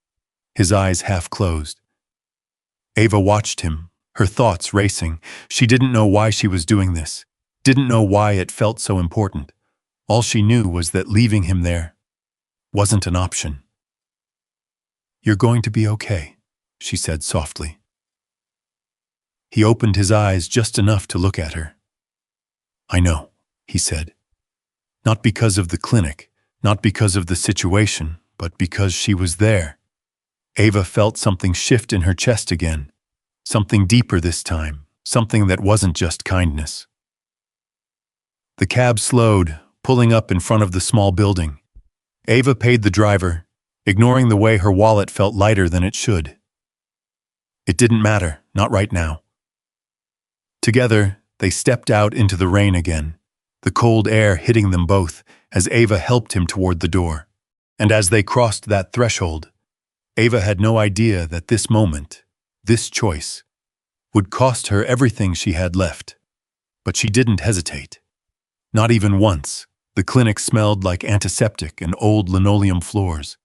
his eyes half closed. Ava watched him, her thoughts racing. She didn't know why she was doing this, didn't know why it felt so important. All she knew was that leaving him there wasn't an option. You're going to be okay, she said softly. He opened his eyes just enough to look at her. I know, he said. Not because of the clinic, not because of the situation, but because she was there. Ava felt something shift in her chest again, something deeper this time, something that wasn't just kindness. The cab slowed, pulling up in front of the small building. Ava paid the driver, ignoring the way her wallet felt lighter than it should. It didn't matter, not right now. Together, they stepped out into the rain again, the cold air hitting them both as Ava helped him toward the door. And as they crossed that threshold, Ava had no idea that this moment, this choice, would cost her everything she had left. But she didn't hesitate. Not even once. The clinic smelled like antiseptic and old linoleum floors,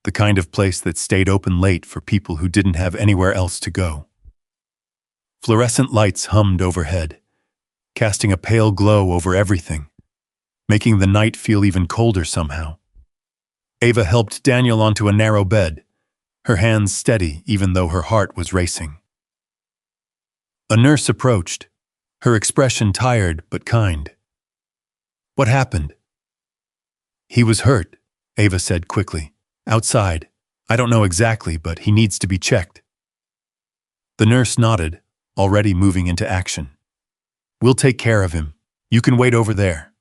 the kind of place that stayed open late for people who didn't have anywhere else to go. Fluorescent lights hummed overhead, casting a pale glow over everything, making the night feel even colder somehow. Ava helped Daniel onto a narrow bed, her hands steady even though her heart was racing. A nurse approached, her expression tired but kind. What happened? He was hurt, Ava said quickly. Outside. I don't know exactly, but he needs to be checked. The nurse nodded, already moving into action. We'll take care of him. You can wait over there.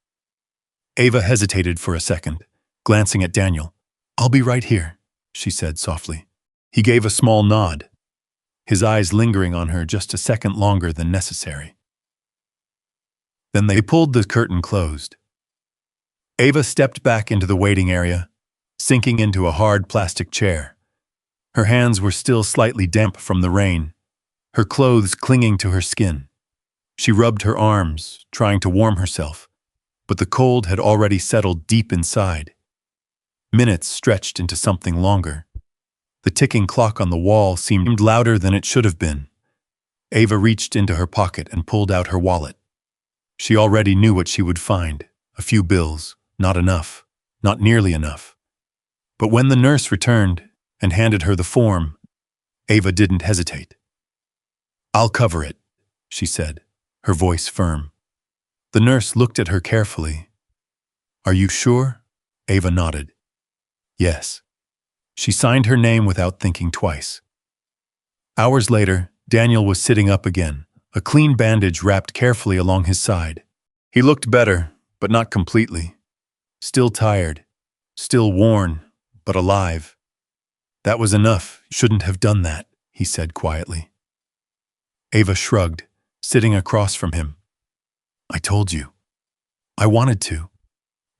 Ava hesitated for a second, glancing at Daniel. I'll be right here, she said softly. He gave a small nod, his eyes lingering on her just a second longer than necessary. Then they pulled the curtain closed. Ava stepped back into the waiting area, sinking into a hard plastic chair. Her hands were still slightly damp from the rain, her clothes clinging to her skin. She rubbed her arms, trying to warm herself, but the cold had already settled deep inside. Minutes stretched into something longer. The ticking clock on the wall seemed louder than it should have been. Ava reached into her pocket and pulled out her wallet. She already knew what she would find. A few bills. Not enough. Not nearly enough. But when the nurse returned and handed her the form, Ava didn't hesitate. "I'll cover it," she said, her voice firm. The nurse looked at her carefully. "Are you sure?" Ava nodded. "Yes." She signed her name without thinking twice. Hours later, Daniel was sitting up again, a clean bandage wrapped carefully along his side. He looked better, but not completely. Still tired, still worn, but alive. "That was enough. Shouldn't have done that," he said quietly. Ava shrugged, sitting across from him. "I told you. I wanted to."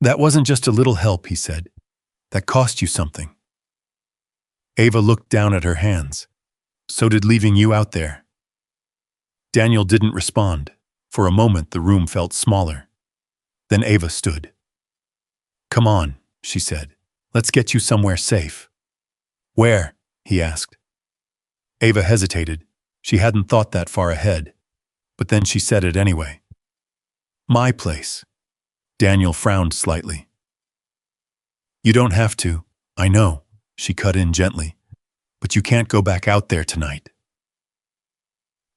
"That wasn't just a little help," he said. "That cost you something." Ava looked down at her hands. "So did leaving you out there." Daniel didn't respond. For a moment, the room felt smaller. Then Ava stood. "Come on," she said. "Let's get you somewhere safe." "Where?" he asked. Ava hesitated. She hadn't thought that far ahead. But then she said it anyway. "My place." Daniel frowned slightly. "You don't have to. I know," she cut in gently. "But you can't go back out there tonight."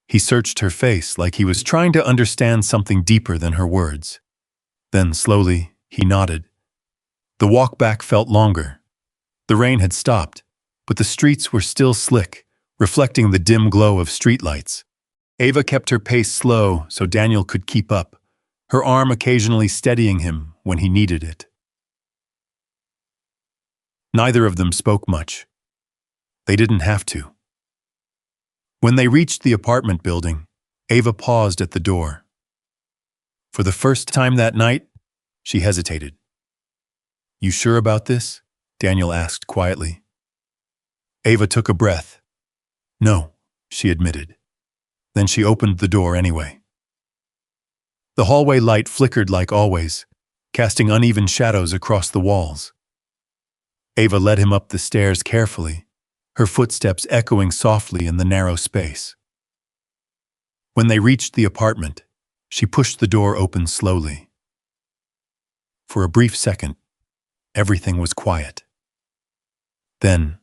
He searched her face like he was trying to understand something deeper than her words. Then, slowly, he nodded. The walk back felt longer. The rain had stopped, but the streets were still slick, reflecting the dim glow of streetlights. Ava kept her pace slow so Daniel could keep up, her arm occasionally steadying him when he needed it. Neither of them spoke much. They didn't have to. When they reached the apartment building, Ava paused at the door. For the first time that night, she hesitated. "You sure about this?" Daniel asked quietly. Ava took a breath. "No," she admitted. Then she opened the door anyway. The hallway light flickered like always, casting uneven shadows across the walls. Ava led him up the stairs carefully, her footsteps echoing softly in the narrow space. When they reached the apartment, she pushed the door open slowly. For a brief second, everything was quiet. Then,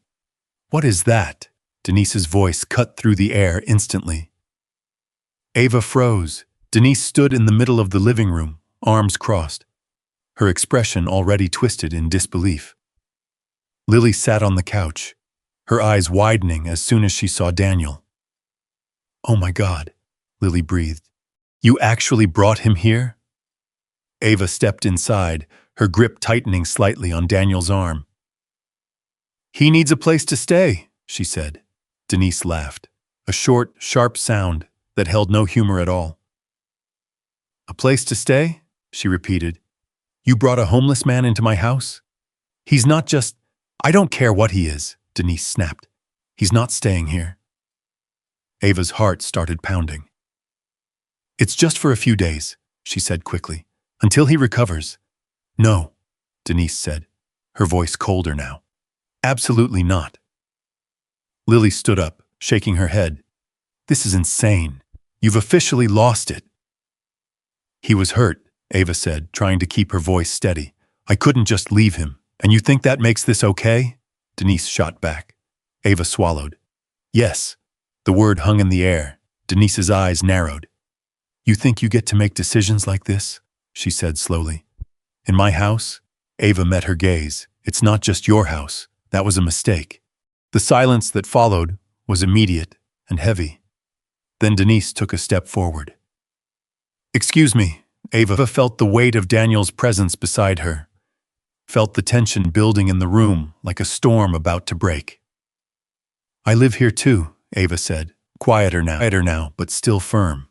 "What is that?" Denise's voice cut through the air instantly. Ava froze. Denise stood in the middle of the living room, arms crossed, her expression already twisted in disbelief. Lily sat on the couch, her eyes widening as soon as she saw Daniel. "Oh my God," Lily breathed. "You actually brought him here?" Ava stepped inside, her grip tightening slightly on Daniel's arm. "He needs a place to stay," she said. Denise laughed, a short, sharp sound that held no humor at all. "A place to stay?" she repeated. "You brought a homeless man into my house? He's not just—" "I don't care what he is," Denise snapped. "He's not staying here." Ava's heart started pounding. "It's just for a few days," she said quickly, "until he recovers." "No," Denise said, her voice colder now. "Absolutely not." Lily stood up, shaking her head. "This is insane. You've officially lost it." "He was hurt," Ava said, trying to keep her voice steady. "I couldn't just leave him. And you think that makes this okay?" Denise shot back. Ava swallowed. "Yes." The word hung in the air. Denise's eyes narrowed. "You think you get to make decisions like this?" she said slowly. "In my house?" Ava met her gaze. "It's not just your house. That was a mistake." The silence that followed was immediate and heavy. Then Denise took a step forward. "Excuse me." Ava felt the weight of Daniel's presence beside her, felt the tension building in the room like a storm about to break. "I live here too," Ava said, quieter now, but still firm.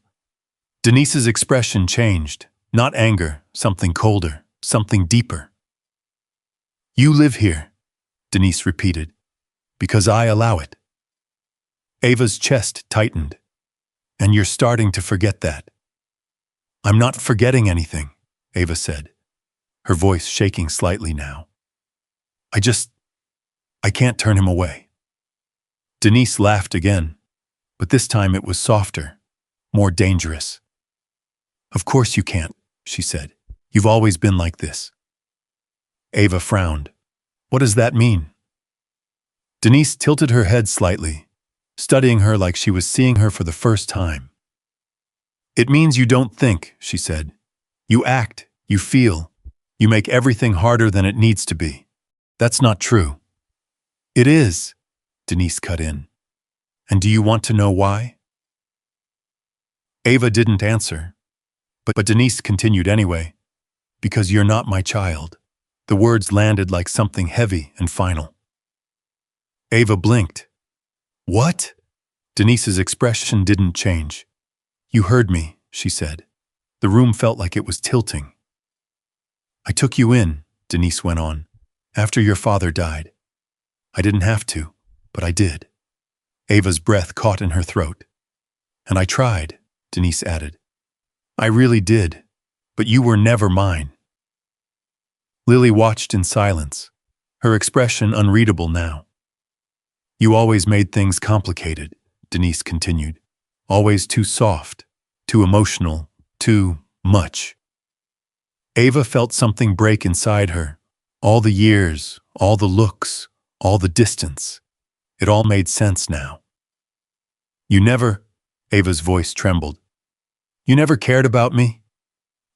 Denise's expression changed, not anger, something colder, something deeper. "You live here," Denise repeated, "because I allow it." Ava's chest tightened. "And you're starting to forget that." "I'm not forgetting anything," Ava said, her voice shaking slightly now. I can't turn him away." Denise laughed again, but this time it was softer, more dangerous. "Of course you can't," she said. "You've always been like this." Ava frowned. "What does that mean?" Denise tilted her head slightly, studying her like she was seeing her for the first time. "It means you don't think," she said. "You act, you feel, you make everything harder than it needs to be. That's not true." "It is," Denise cut in. "And do you want to know why?" Ava didn't answer, but Denise continued anyway. "Because you're not my child." The words landed like something heavy and final. Ava blinked. "What?" Denise's expression didn't change. "You heard me," she said. The room felt like it was tilting. "I took you in," Denise went on, "after your father died. I didn't have to, but I did." Ava's breath caught in her throat. "And I tried," Denise added. "I really did, but you were never mine." Lily watched in silence, her expression unreadable now. "You always made things complicated," Denise continued. "Always too soft, too emotional, too much." Ava felt something break inside her. All the years, all the looks, all the distance. It all made sense now. "You never," Ava's voice trembled. "You never cared about me?"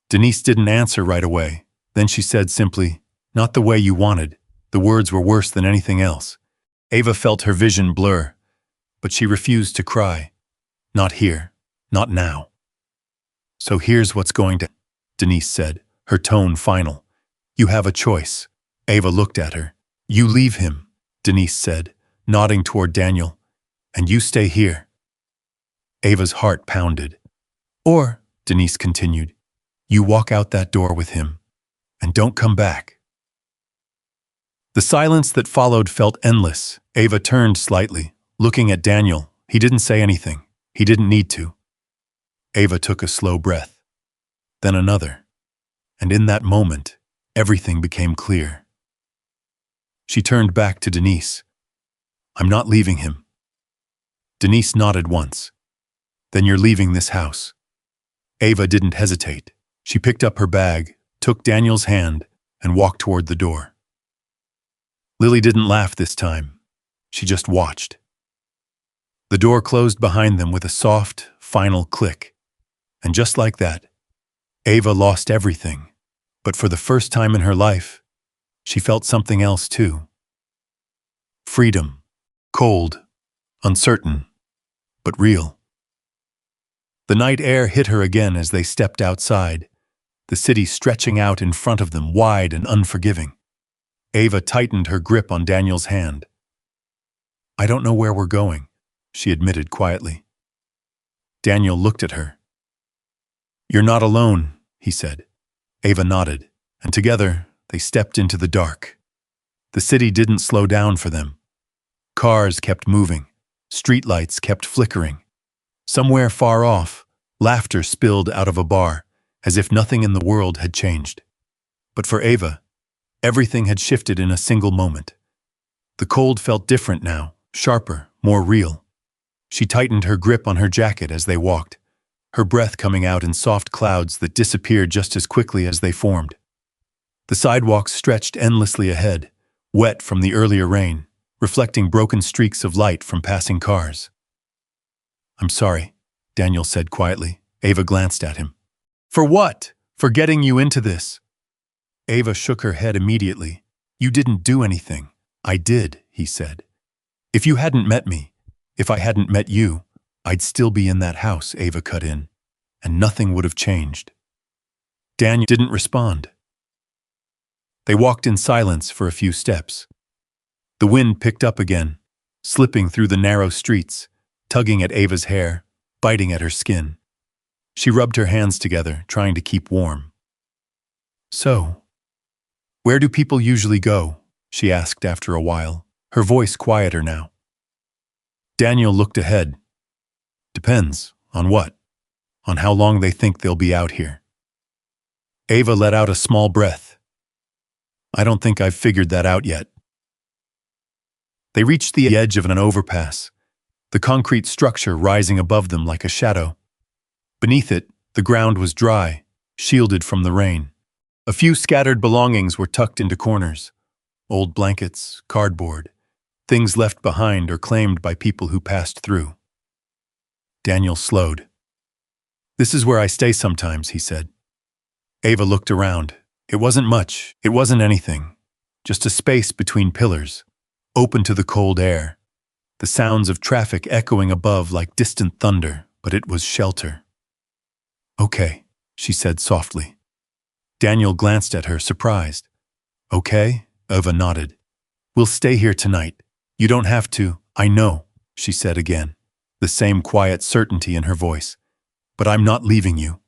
Denise didn't answer right away. Then she said simply, "Not the way you wanted." The words were worse than anything else. Ava felt her vision blur, but she refused to cry. "Not here, not now." "So here's what's going to," Denise said, her tone final. "You have a choice." Ava looked at her. "You leave him," Denise said, nodding toward Daniel, "and you stay here." Ava's heart pounded. "Or," Denise continued, "you walk out that door with him, and don't come back." The silence that followed felt endless. Ava turned slightly, looking at Daniel. He didn't say anything. He didn't need to. Ava took a slow breath, then another, and in that moment, everything became clear. She turned back to Denise. "I'm not leaving him." Denise nodded once. "Then you're leaving this house." Ava didn't hesitate. She picked up her bag, took Daniel's hand, and walked toward the door. Lily didn't laugh this time. She just watched. The door closed behind them with a soft, final click. And just like that, Ava lost everything. But for the first time in her life, she felt something else too. Freedom. Cold. Uncertain. But real. The night air hit her again as they stepped outside, the city stretching out in front of them, wide and unforgiving. Ava tightened her grip on Daniel's hand. "I don't know where we're going," she admitted quietly. Daniel looked at her. "You're not alone," he said. Ava nodded, and together they stepped into the dark. The city didn't slow down for them. Cars kept moving. Streetlights kept flickering. Somewhere far off, laughter spilled out of a bar, as if nothing in the world had changed. But for Ava, everything had shifted in a single moment. The cold felt different now, sharper, more real. She tightened her grip on her jacket as they walked, her breath coming out in soft clouds that disappeared just as quickly as they formed. The sidewalks stretched endlessly ahead, wet from the earlier rain, reflecting broken streaks of light from passing cars. "I'm sorry," Daniel said quietly. Ava glanced at him. "For what? For getting you into this?" Ava shook her head immediately. "You didn't do anything." "I did," he said. "If you hadn't met me, if I hadn't met you, I'd still be in that house," Ava cut in, "and nothing would have changed." Daniel didn't respond. They walked in silence for a few steps. The wind picked up again, slipping through the narrow streets, tugging at Ava's hair, biting at her skin. She rubbed her hands together, trying to keep warm. "So, where do people usually go?" she asked after a while, her voice quieter now. Daniel looked ahead. "Depends. On what? On how long they think they'll be out here." Ava let out a small breath. "I don't think I've figured that out yet." They reached the edge of an overpass, the concrete structure rising above them like a shadow. Beneath it, the ground was dry, shielded from the rain. A few scattered belongings were tucked into corners. Old blankets, cardboard, things left behind or claimed by people who passed through. Daniel slowed. "This is where I stay sometimes," he said. Ava looked around. It wasn't much. It wasn't anything. Just a space between pillars, open to the cold air. The sounds of traffic echoing above like distant thunder, but it was shelter. "Okay," she said softly. Daniel glanced at her, surprised. "Okay," Ava nodded. "We'll stay here tonight. You don't have to." "I know," she said again, the same quiet certainty in her voice. "But I'm not leaving you."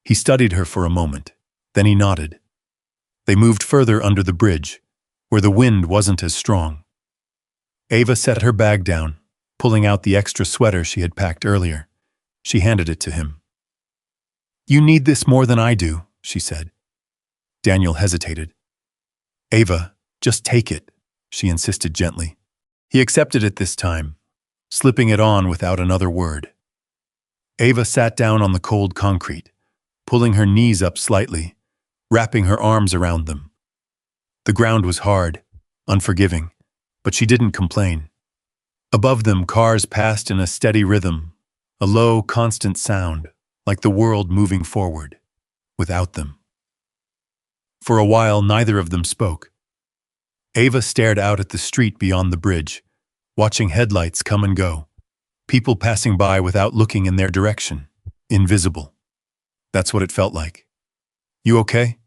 He studied her for a moment. Then he nodded. They moved further under the bridge, where the wind wasn't as strong. Ava set her bag down, pulling out the extra sweater she had packed earlier. She handed it to him. "You need this more than I do," she said. Daniel hesitated. "Ava, just take it," she insisted gently. He accepted it this time, slipping it on without another word. Ava sat down on the cold concrete, pulling her knees up slightly, wrapping her arms around them. The ground was hard, unforgiving, but she didn't complain. Above them, cars passed in a steady rhythm, a low, constant sound, like the world moving forward, without them. For a while, neither of them spoke. Ava stared out at the street beyond the bridge, watching headlights come and go, people passing by without looking in their direction, invisible. That's what it felt like. "You okay?"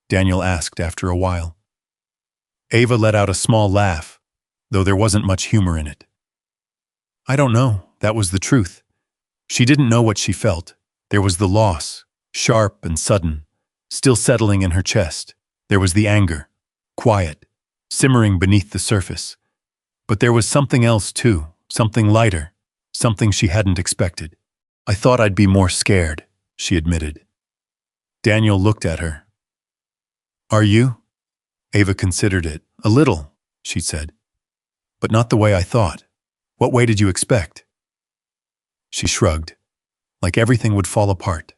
Daniel asked after a while. Ava let out a small laugh, though there wasn't much humor in it. "I don't know," that was the truth. She didn't know what she felt. There was the loss, sharp and sudden, still settling in her chest. There was the anger, quiet, simmering beneath the surface. But there was something else too, something lighter, something she hadn't expected. "I thought I'd be more scared," she admitted. Daniel looked at her. "Are you?" Ava considered it. "A little," she said. "But not the way I thought. What way did you expect?" She shrugged, like everything would fall apart.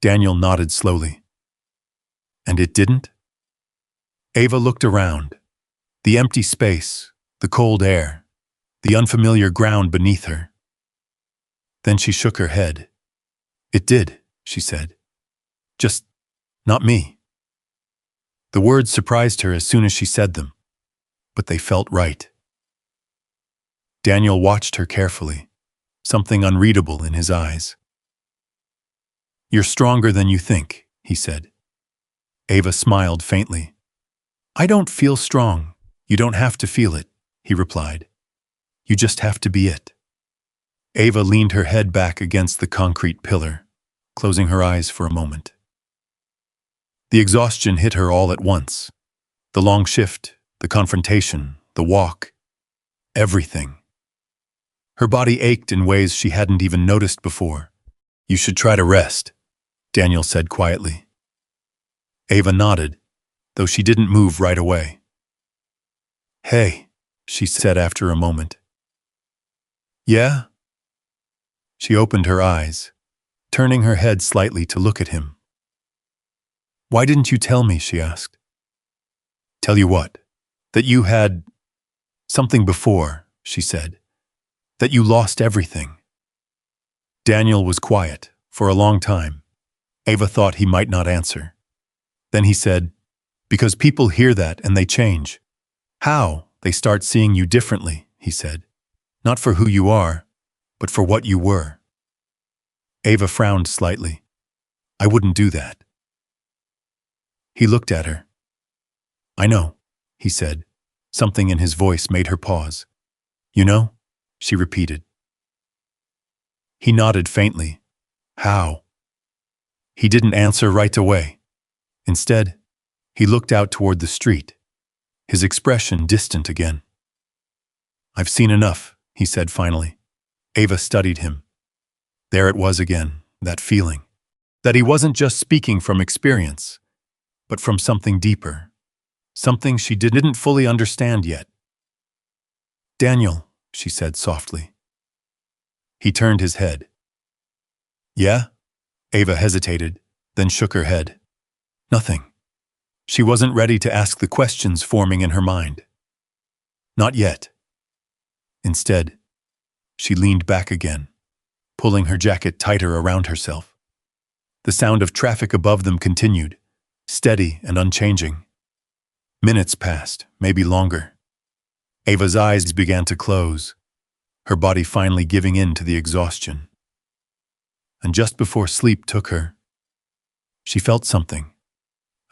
Daniel nodded slowly. "And it didn't?" Ava looked around. The empty space, the cold air, the unfamiliar ground beneath her. Then she shook her head. "It did," she said. "Just not me." The words surprised her as soon as she said them, but they felt right. Daniel watched her carefully, something unreadable in his eyes. "You're stronger than you think," he said. Ava smiled faintly. "I don't feel strong. You don't have to feel it," he replied. "You just have to be it." Ava leaned her head back against the concrete pillar, closing her eyes for a moment. The exhaustion hit her all at once. The long shift, the confrontation, the walk, everything. Her body ached in ways she hadn't even noticed before. "You should try to rest," Daniel said quietly. Ava nodded, though she didn't move right away. "Hey," she said after a moment. "Yeah?" She opened her eyes, turning her head slightly to look at him. "Why didn't you tell me?" she asked. "Tell you what?" "That you had something before," she said. "That you lost everything." Daniel was quiet for a long time. Ava thought he might not answer. Then he said, "Because people hear that and they change." "How?" "They start seeing you differently," he said. "Not for who you are, but for what you were." Ava frowned slightly. "I wouldn't do that." He looked at her. "I know," he said. Something in his voice made her pause. "You know?" she repeated. He nodded faintly. "How?" He didn't answer right away. Instead, he looked out toward the street, his expression distant again. "I've seen enough," he said finally. Ava studied him. There it was again, that feeling. That he wasn't just speaking from experience, but from something deeper. Something she didn't fully understand yet. "Daniel," she said softly. He turned his head. "Yeah?" Ava hesitated, then shook her head. "Nothing." She wasn't ready to ask the questions forming in her mind. Not yet. Instead, she leaned back again, pulling her jacket tighter around herself. The sound of traffic above them continued, steady and unchanging. Minutes passed, maybe longer. Ava's eyes began to close, her body finally giving in to the exhaustion. And just before sleep took her, she felt something.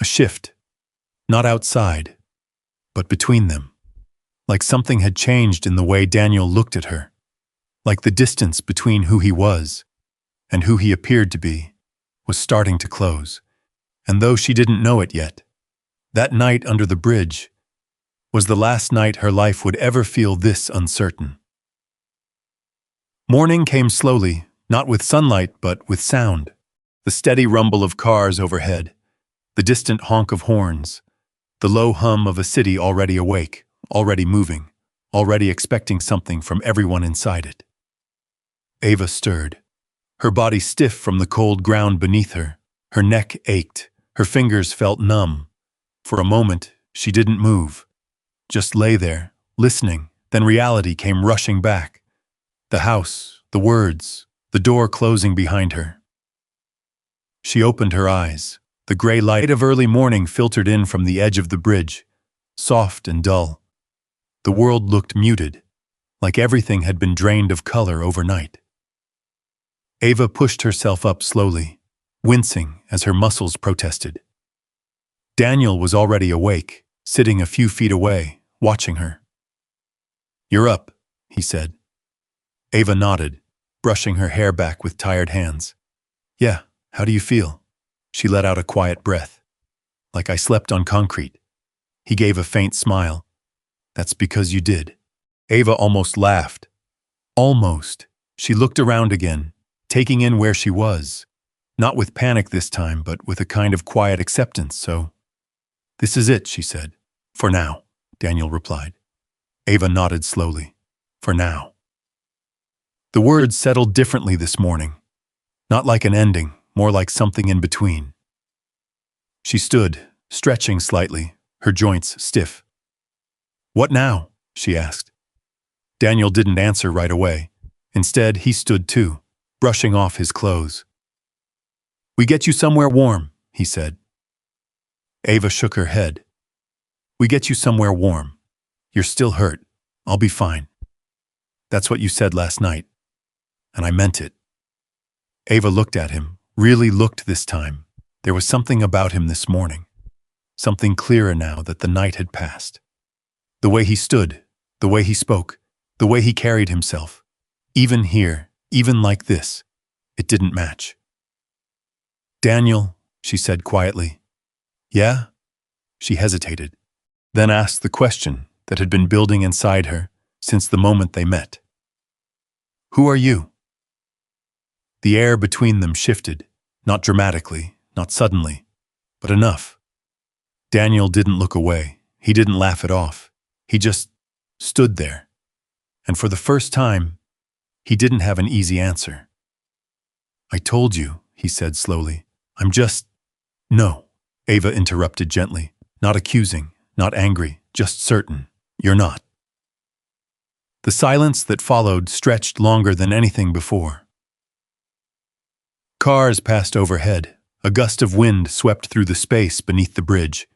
A shift. Not outside, but between them. Like something had changed in the way Daniel looked at her. Like the distance between who he was and who he appeared to be was starting to close. And though she didn't know it yet, that night under the bridge was the last night her life would ever feel this uncertain. Morning came slowly, not with sunlight but with sound. The steady rumble of cars overhead, the distant honk of horns, the low hum of a city already awake, already moving, already expecting something from everyone inside it. Ava stirred, her body stiff from the cold ground beneath her. Her neck ached, her fingers felt numb. For a moment, she didn't move, just lay there, listening. Then reality came rushing back. The house, the words, the door closing behind her. She opened her eyes. The gray light of early morning filtered in from the edge of the bridge, soft and dull. The world looked muted, like everything had been drained of color overnight. Ava pushed herself up slowly, wincing as her muscles protested. Daniel was already awake, sitting a few feet away, watching her. "You're up," he said. Ava nodded, brushing her hair back with tired hands. "Yeah, how do you feel?" She let out a quiet breath. "Like I slept on concrete." He gave a faint smile. "That's because you did." Ava almost laughed. Almost. She looked around again, taking in where she was. Not with panic this time, but with a kind of quiet acceptance, so. "This is it," she said. "For now," Daniel replied. Ava nodded slowly. "For now." The words settled differently this morning. Not like an ending, more like something in between. She stood, stretching slightly, her joints stiff. "What now?" she asked. Daniel didn't answer right away. Instead, he stood too, brushing off his clothes. "We get you somewhere warm," he said. Ava shook her head. "We get you somewhere warm. You're still hurt. I'll be fine." "That's what you said last night. And I meant it." Ava looked at him, really looked this time. There was something about him this morning. Something clearer now that the night had passed. The way he stood, the way he spoke, the way he carried himself. Even here, even like this, it didn't match. "Daniel," she said quietly. "Yeah?" She hesitated, then asked the question that had been building inside her since the moment they met. "Who are you?" The air between them shifted, not dramatically, not suddenly, but enough. Daniel didn't look away. He didn't laugh it off. He just stood there. And for the first time, he didn't have an easy answer. "I told you," he said slowly. "I'm just—" "No," Ava interrupted gently, not accusing, not angry, just certain. "You're not." The silence that followed stretched longer than anything before. Cars passed overhead. A gust of wind swept through the space beneath the bridge.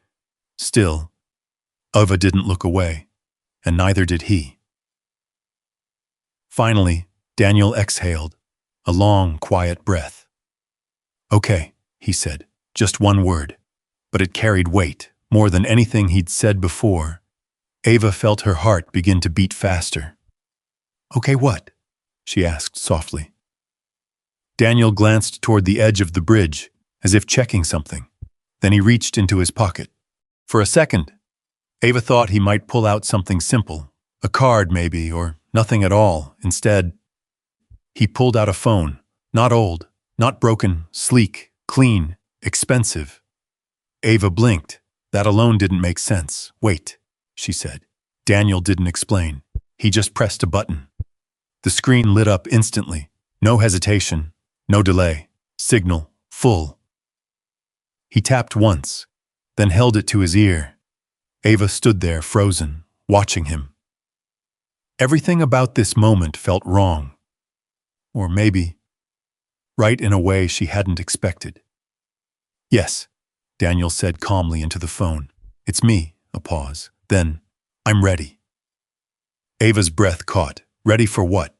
Still, Ava didn't look away, and neither did he. Finally, Daniel exhaled, a long, quiet breath. "Okay," he said, just one word, but it carried weight, more than anything he'd said before. Ava felt her heart begin to beat faster. "Okay, what?" she asked softly. Daniel glanced toward the edge of the bridge, as if checking something. Then he reached into his pocket. For a second, Ava thought he might pull out something simple, a card maybe, or nothing at all. Instead, he pulled out a phone, not old, not broken, sleek, clean, expensive. Ava blinked. That alone didn't make sense. "Wait," she said. Daniel didn't explain. He just pressed a button. The screen lit up instantly. No hesitation, no delay. Signal, full. He tapped once, then held it to his ear. Ava stood there, frozen, watching him. Everything about this moment felt wrong. Or maybe right in a way she hadn't expected. Yes, Daniel said calmly into the phone. It's me. A pause. Then, I'm ready. Ava's breath caught. Ready for what?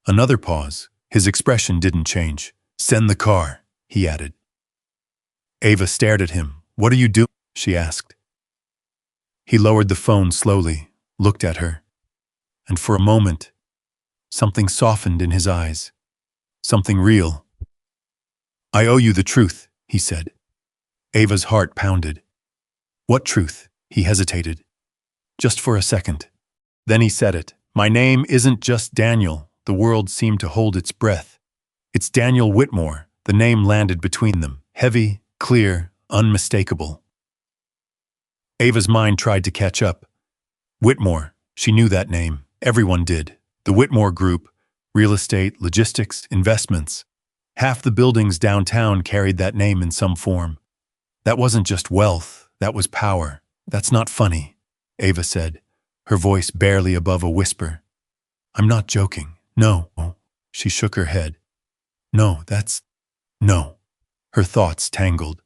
Another pause. His expression didn't change. Send the car, he added. Ava stared at him. What are you doing? She asked. He lowered the phone slowly, looked at her, and for a moment, something softened in his eyes. Something real. I owe you the truth, he said. Ava's heart pounded. What truth? He hesitated. Just for a second. Then he said it. My name isn't just Daniel. The world seemed to hold its breath. It's Daniel Whitmore. The name landed between them. Heavy, clear, unmistakable. Ava's mind tried to catch up. Whitmore. She knew that name. Everyone did. The Whitmore Group. Real estate, logistics, investments. Half the buildings downtown carried that name in some form. That wasn't just wealth. That was power. That's not funny, Ava said, her voice barely above a whisper. I'm not joking. No. She shook her head. No. Her thoughts tangled.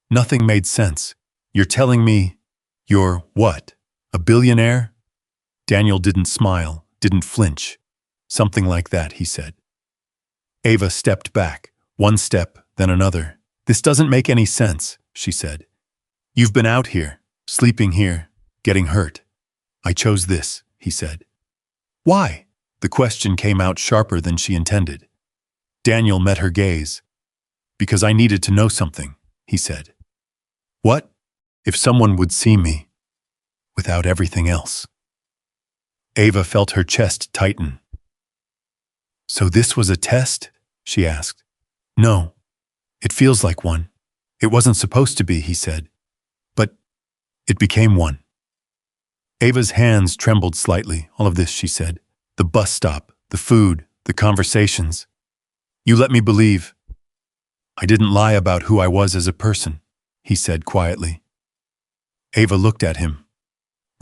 Nothing made sense. You're telling me you're what? A billionaire? Daniel didn't smile, didn't flinch. Something like that, he said. Ava stepped back, one step, then another. This doesn't make any sense, she said. You've been out here, sleeping here, getting hurt. I chose this, he said. Why? The question came out sharper than she intended. Daniel met her gaze. Because I needed to know something, he said. What? If someone would see me, without everything else. Ava felt her chest tighten. So this was a test? She asked. No. It feels like one. It wasn't supposed to be, he said. But it became one. Ava's hands trembled slightly. All of this, she said. The bus stop, the food, the conversations. You let me believe. I didn't lie about who I was as a person, he said quietly. Ava looked at him.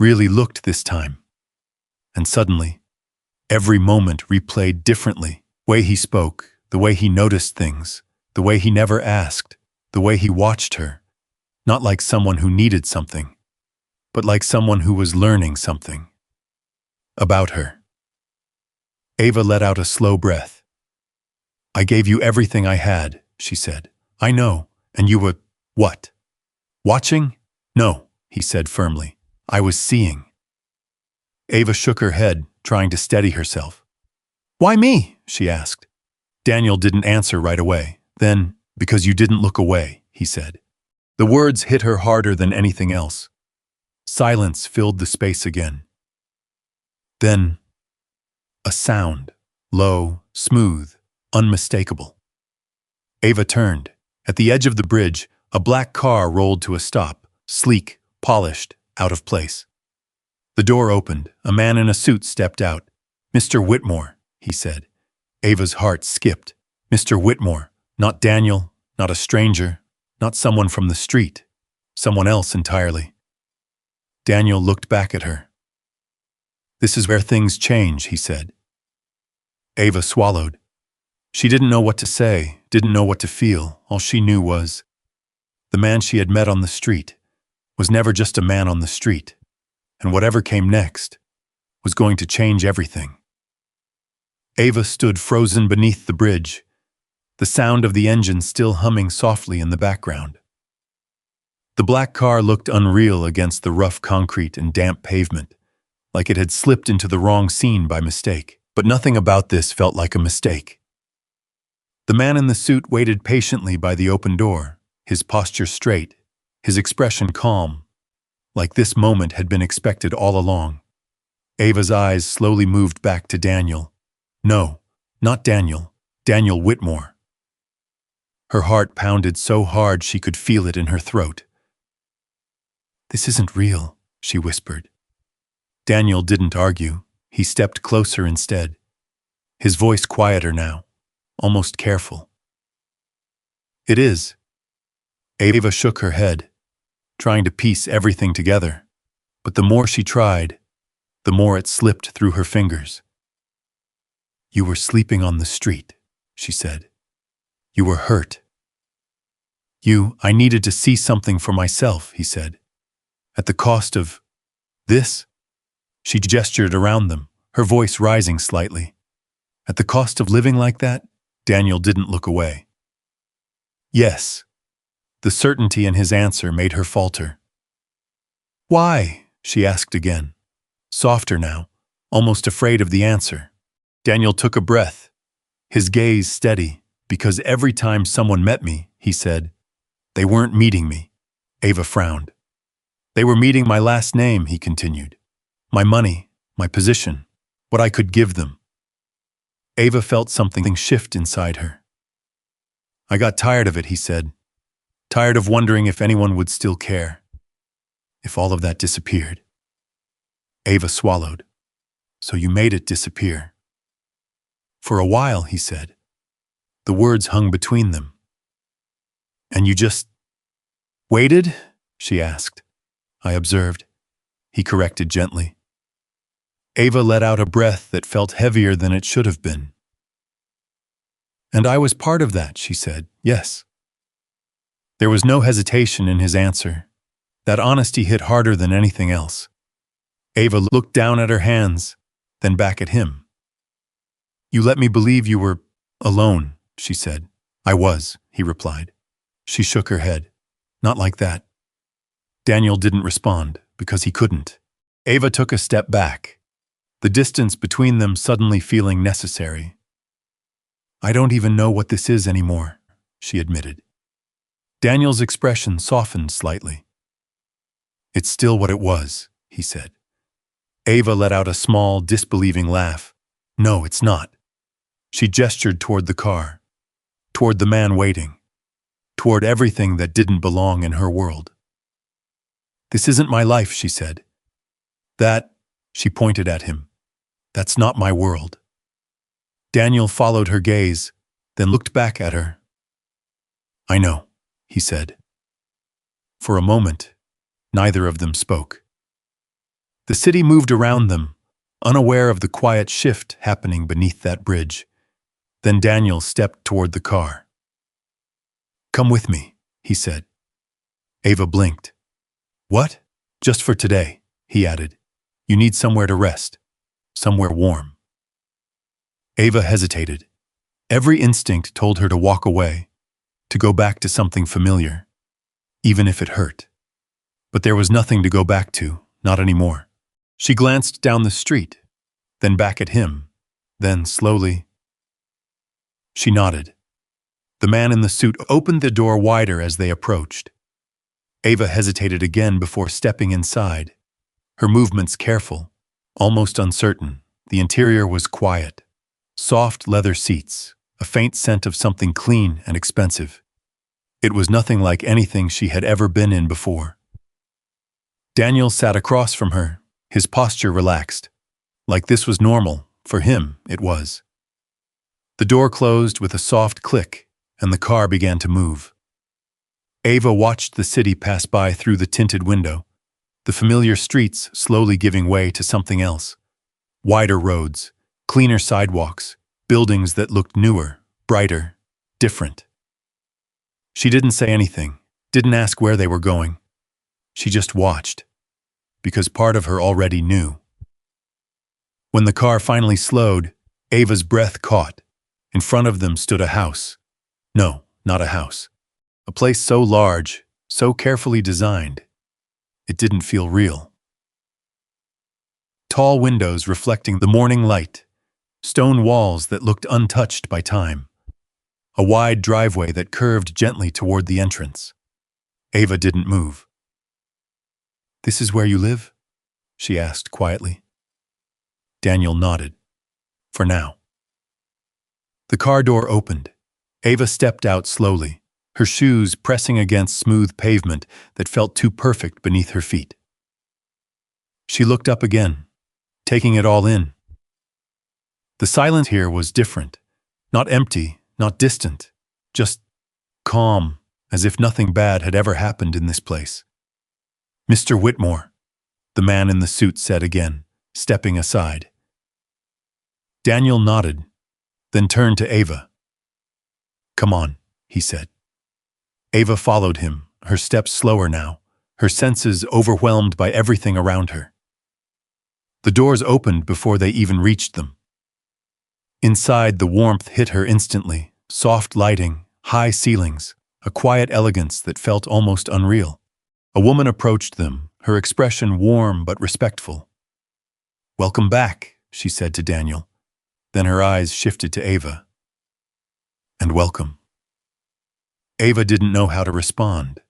Really looked this time. And suddenly, every moment replayed differently. The way he spoke, the way he noticed things, the way he never asked, the way he watched her. Not like someone who needed something, but like someone who was learning something. About her. Ava let out a slow breath. I gave you everything I had, she said. I know, and you were, what? Watching? No, he said firmly. I was seeing. Ava shook her head, trying to steady herself. Why me? She asked. Daniel didn't answer right away. Then, because you didn't look away, he said. The words hit her harder than anything else. Silence filled the space again. Then, a sound, low, smooth, unmistakable. Ava turned. At the edge of the bridge, a black car rolled to a stop, sleek, polished, out of place. The door opened. A man in a suit stepped out. Mr. Whitmore, he said. Ava's heart skipped. Mr. Whitmore, not Daniel, not a stranger, not someone from the street, someone else entirely. Daniel looked back at her. This is where things change, he said. Ava swallowed. She didn't know what to say, didn't know what to feel. All she knew was the man she had met on the street was never just a man on the street, and whatever came next was going to change everything. Ava stood frozen beneath the bridge, the sound of the engine still humming softly in the background. The black car looked unreal against the rough concrete and damp pavement, like it had slipped into the wrong scene by mistake. But nothing about this felt like a mistake. The man in the suit waited patiently by the open door, his posture straight, his expression calm, like this moment had been expected all along. Ava's eyes slowly moved back to Daniel. No, not Daniel, Daniel Whitmore. Her heart pounded so hard she could feel it in her throat. This isn't real, she whispered. Daniel didn't argue. He stepped closer instead, his voice quieter now, almost careful. It is. Ava shook her head, trying to piece everything together. But the more she tried, the more it slipped through her fingers. "You were sleeping on the street," she said. "You were hurt." I needed to see something for myself," he said. "At the cost of this?" She gestured around them, her voice rising slightly. "At the cost of living like that?" Daniel didn't look away. "Yes." The certainty in his answer made her falter. "Why?" she asked again, softer now, almost afraid of the answer. Daniel took a breath, his gaze steady, "Because every time someone met me," he said, "they weren't meeting me." Ava frowned. "They were meeting my last name," he continued. "My money, my position, what I could give them." Ava felt something shift inside her. "I got tired of it," he said. "Tired of wondering if anyone would still care. If all of that disappeared." Ava swallowed. "So you made it disappear." "For a while," he said. The words hung between them. "And you just waited?" she asked. "I observed," he corrected gently. Ava let out a breath that felt heavier than it should have been. "And I was part of that," she said. "Yes." There was no hesitation in his answer. That honesty hit harder than anything else. Ava looked down at her hands, then back at him. "You let me believe you were alone," she said. "I was," he replied. She shook her head. "Not like that." Daniel didn't respond, because he couldn't. Ava took a step back, the distance between them suddenly feeling necessary. "I don't even know what this is anymore," she admitted. Daniel's expression softened slightly. "It's still what it was," he said. Ava let out a small, disbelieving laugh. "No, it's not." She gestured toward the car, toward the man waiting, toward everything that didn't belong in her world. "This isn't my life," she said. "That," she pointed at him, "that's not my world." Daniel followed her gaze, then looked back at her. "I know," he said. For a moment, neither of them spoke. The city moved around them, unaware of the quiet shift happening beneath that bridge. Then Daniel stepped toward the car. "Come with me," he said. Ava blinked. "What?" "Just for today," he added. "You need somewhere to rest, somewhere warm." Ava hesitated. Every instinct told her to walk away, to go back to something familiar, even if it hurt. But there was nothing to go back to, not anymore. She glanced down the street, then back at him, then slowly. She nodded. The man in the suit opened the door wider as they approached. Ava hesitated again before stepping inside, her movements careful, almost uncertain. The interior was quiet. Soft leather seats, a faint scent of something clean and expensive. It was nothing like anything she had ever been in before. Daniel sat across from her, his posture relaxed. Like this was normal, for him it was. The door closed with a soft click, and the car began to move. Ava watched the city pass by through the tinted window, the familiar streets slowly giving way to something else. Wider roads, cleaner sidewalks, buildings that looked newer, brighter, different. She didn't say anything, didn't ask where they were going. She just watched, because part of her already knew. When the car finally slowed, Ava's breath caught. In front of them stood a house. No, not a house. A place so large, so carefully designed, it didn't feel real. Tall windows reflecting the morning light, stone walls that looked untouched by time, a wide driveway that curved gently toward the entrance. Ava didn't move. "This is where you live?" she asked quietly. Daniel nodded. For now. The car door opened. Ava stepped out slowly, her shoes pressing against smooth pavement that felt too perfect beneath her feet. She looked up again, taking it all in. The silence here was different, not empty, not distant, just calm, as if nothing bad had ever happened in this place. "Mr. Whitmore," the man in the suit said again, stepping aside. Daniel nodded, then turned to Ava. "Come on," he said. Ava followed him, her steps slower now, her senses overwhelmed by everything around her. The doors opened before they even reached them. Inside, the warmth hit her instantly, soft lighting, high ceilings, a quiet elegance that felt almost unreal. A woman approached them, her expression warm but respectful. "Welcome back," she said to Daniel. Then her eyes shifted to Ava. "And welcome." Ava didn't know how to respond.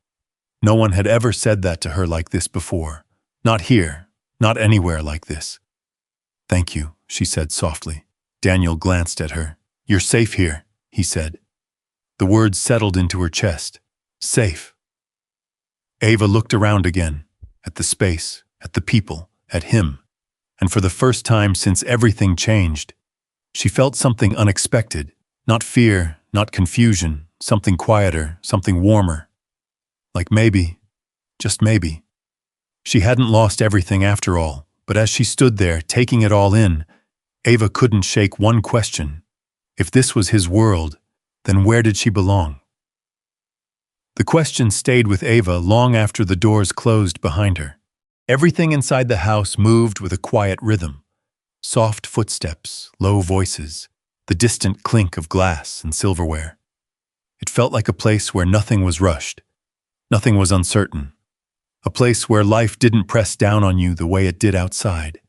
No one had ever said that to her like this before. Not here, not anywhere like this. "Thank you," she said softly. Daniel glanced at her. "You're safe here," he said. The words settled into her chest. Safe. Ava looked around again, at the space, at the people, at him, and for the first time since everything changed, she felt something unexpected. Not fear, not confusion, something quieter, something warmer. Like maybe, just maybe, she hadn't lost everything after all, but as she stood there, taking it all in, Ava couldn't shake one question. If this was his world, then where did she belong? The question stayed with Ava long after the doors closed behind her. Everything inside the house moved with a quiet rhythm. Soft footsteps, low voices, the distant clink of glass and silverware. It felt like a place where nothing was rushed, nothing was uncertain, a place where life didn't press down on you the way it did outside.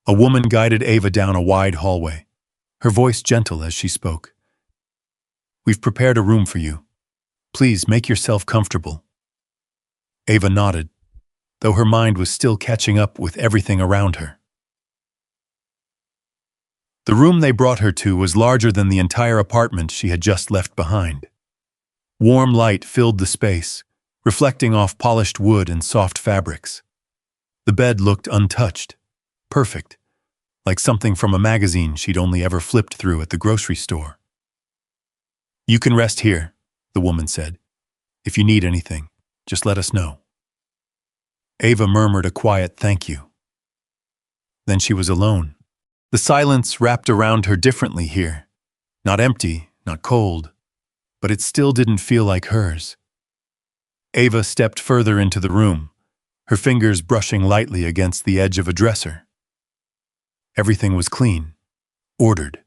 A woman guided Ava down a wide hallway, her voice gentle as she spoke. "We've prepared a room for you. Please make yourself comfortable." Ava nodded, though her mind was still catching up with everything around her. The room they brought her to was larger than the entire apartment she had just left behind. Warm light filled the space, reflecting off polished wood and soft fabrics. The bed looked untouched, perfect, like something from a magazine she'd only ever flipped through at the grocery store. "You can rest here," the woman said. "If you need anything, just let us know." Ava murmured a quiet thank you. Then she was alone. The silence wrapped around her differently here. Not empty, not cold, but it still didn't feel like hers. Ava stepped further into the room, her fingers brushing lightly against the edge of a dresser. Everything was clean, ordered,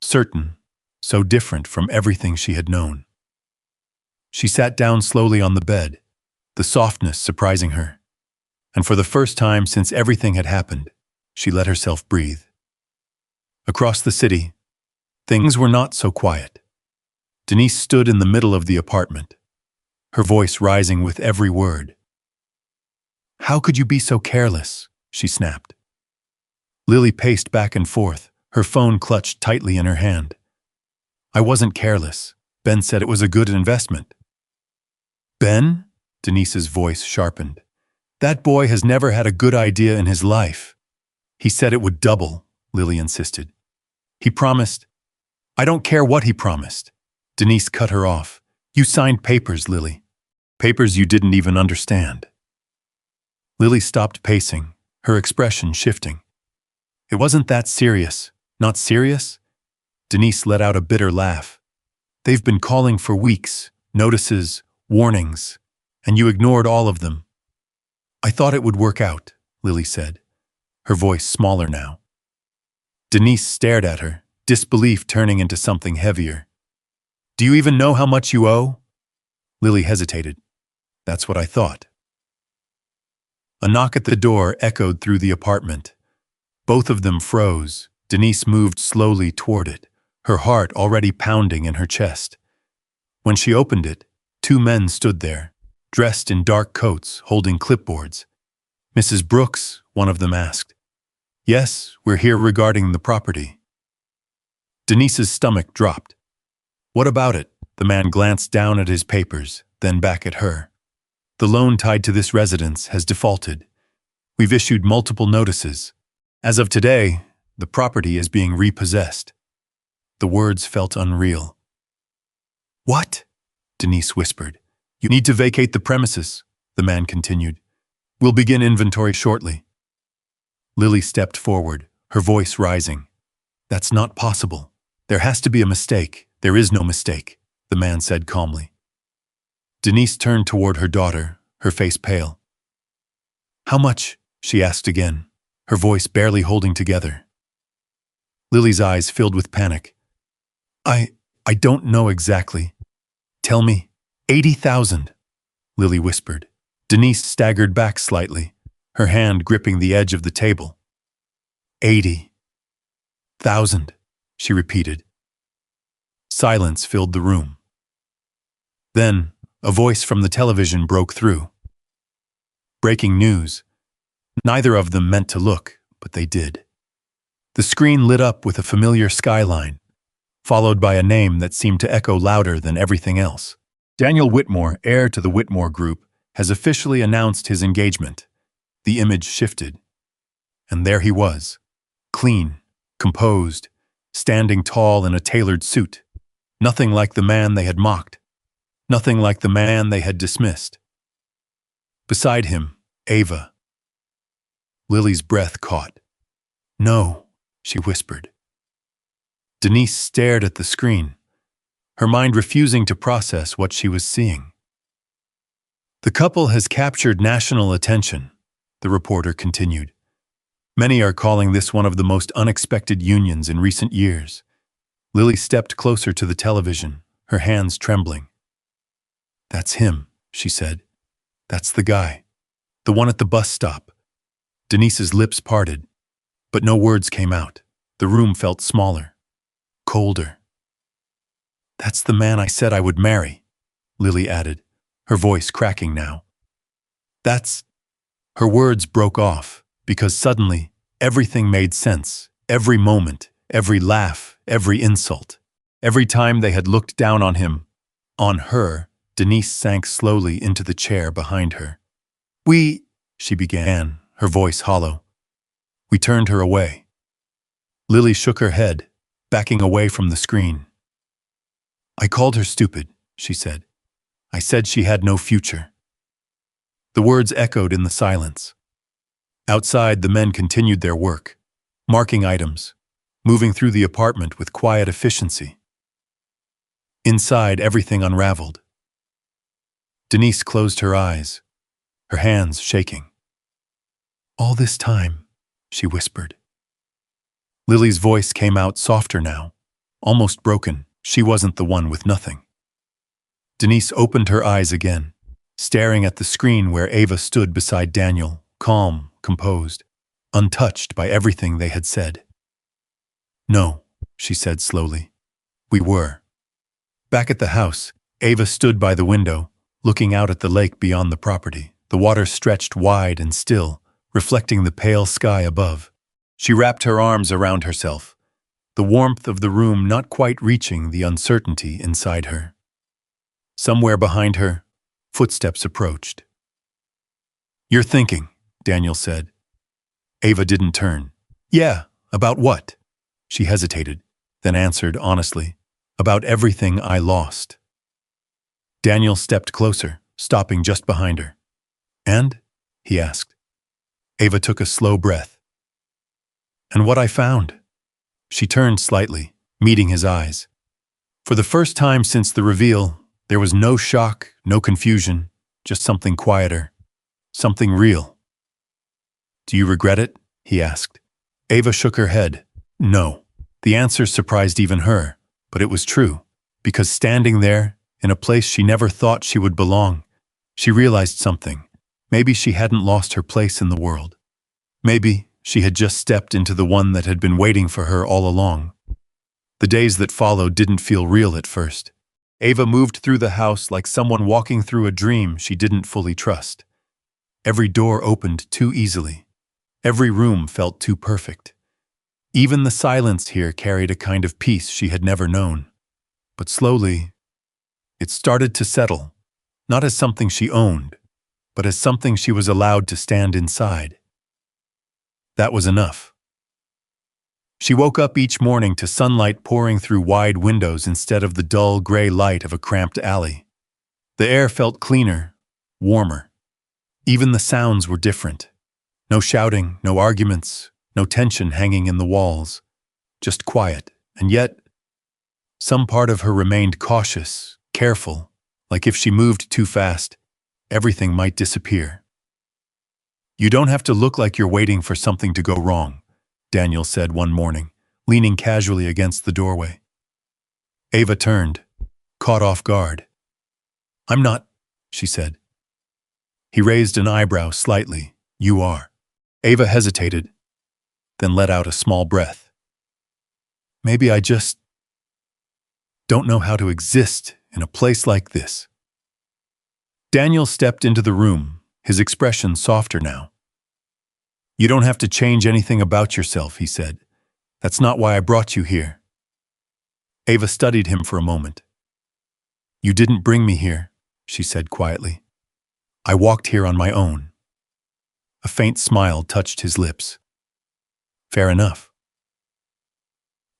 certain, so different from everything she had known. She sat down slowly on the bed, the softness surprising her. And for the first time since everything had happened, she let herself breathe. Across the city, things were not so quiet. Denise stood in the middle of the apartment, her voice rising with every word. "How could you be so careless?" she snapped. Lily paced back and forth, her phone clutched tightly in her hand. "I wasn't careless. Ben said it was a good investment." "Ben?" Denise's voice sharpened. "That boy has never had a good idea in his life." "He said it would double," Lily insisted. "He promised—" "I don't care what he promised." Denise cut her off. "You signed papers, Lily. Papers you didn't even understand." Lily stopped pacing, her expression shifting. "It wasn't that serious." "Not serious?" Denise let out a bitter laugh. "They've been calling for weeks, notices, warnings, and you ignored all of them." "I thought it would work out," Lily said, her voice smaller now. Denise stared at her, disbelief turning into something heavier. "Do you even know how much you owe?" Lily hesitated. "That's what I thought." A knock at the door echoed through the apartment. Both of them froze. Denise moved slowly toward it, her heart already pounding in her chest. When she opened it, two men stood there, dressed in dark coats, holding clipboards. "Mrs. Brooks," one of them asked. "Yes, we're here regarding the property." Denise's stomach dropped. "What about it?" The man glanced down at his papers, then back at her. "The loan tied to this residence has defaulted. We've issued multiple notices. As of today, the property is being repossessed." The words felt unreal. "What?" Denise whispered. "You need to vacate the premises," the man continued. "We'll begin inventory shortly." Lily stepped forward, her voice rising. That's not possible. There has to be a mistake. There is no mistake, the man said calmly. Denise turned toward her daughter, her face pale. How much? She asked again, her voice barely holding together. Lily's eyes filled with panic. I don't know exactly. Tell me. 80,000, Lily whispered. Denise staggered back slightly, her hand gripping the edge of the table. 80,000, she repeated. Silence filled the room. Then, a voice from the television broke through. Breaking news. Neither of them meant to look, but they did. The screen lit up with a familiar skyline, followed by a name that seemed to echo louder than everything else. Daniel Whitmore, heir to the Whitmore Group, has officially announced his engagement. The image shifted. And there he was, clean, composed, standing tall in a tailored suit. Nothing like the man they had mocked. Nothing like the man they had dismissed. Beside him, Ava. Lily's breath caught. No, she whispered. Denise stared at the screen, her mind refusing to process what she was seeing. The couple has captured national attention, the reporter continued. Many are calling this one of the most unexpected unions in recent years. Lily stepped closer to the television, her hands trembling. That's him, she said. That's the guy. The one at the bus stop. Denise's lips parted, but no words came out. The room felt smaller, colder. That's the man I said I would marry, Lily added, her voice cracking now. That's... Her words broke off, because suddenly, everything made sense. Every moment, every laugh, every insult. Every time they had looked down on him, on her, Denise sank slowly into the chair behind her. She began, her voice hollow. We turned her away. Lily shook her head, backing away from the screen. I called her stupid, she said. I said she had no future. The words echoed in the silence. Outside, the men continued their work, marking items, moving through the apartment with quiet efficiency. Inside, everything unraveled. Denise closed her eyes, her hands shaking. All this time, she whispered. Lily's voice came out softer now, almost broken. She wasn't the one with nothing. Denise opened her eyes again, staring at the screen where Ava stood beside Daniel, calm, composed, untouched by everything they had said. No, she said slowly. We were. Back at the house, Ava stood by the window, looking out at the lake beyond the property. The water stretched wide and still, reflecting the pale sky above. She wrapped her arms around herself, the warmth of the room not quite reaching the uncertainty inside her. Somewhere behind her, footsteps approached. You're thinking, Daniel said. Ava didn't turn. Yeah, about what? She hesitated, then answered honestly. About everything I lost. Daniel stepped closer, stopping just behind her. And? He asked. Ava took a slow breath. And what I found. She turned slightly, meeting his eyes. For the first time since the reveal, there was no shock, no confusion, just something quieter, something real. Do you regret it? He asked. Ava shook her head. No. The answer surprised even her, but it was true, because standing there, in a place she never thought she would belong, she realized something. Maybe she hadn't lost her place in the world. Maybe she had just stepped into the one that had been waiting for her all along. The days that followed didn't feel real at first. Ava moved through the house like someone walking through a dream she didn't fully trust. Every door opened too easily. Every room felt too perfect. Even the silence here carried a kind of peace she had never known. But slowly, it started to settle, not as something she owned, but as something she was allowed to stand inside. That was enough. She woke up each morning to sunlight pouring through wide windows instead of the dull gray light of a cramped alley. The air felt cleaner, warmer. Even the sounds were different. No shouting, no arguments, no tension hanging in the walls. Just quiet, and yet some part of her remained cautious, careful, like if she moved too fast, everything might disappear. "You don't have to look like you're waiting for something to go wrong," Daniel said one morning, leaning casually against the doorway. Ava turned, caught off guard. "I'm not," she said. He raised an eyebrow slightly. "You are." Ava hesitated, then let out a small breath. "Maybe I just don't know how to exist in a place like this." Daniel stepped into the room, his expression softer now. "You don't have to change anything about yourself," he said. "That's not why I brought you here." Ava studied him for a moment. "You didn't bring me here," she said quietly. "I walked here on my own." A faint smile touched his lips. "Fair enough."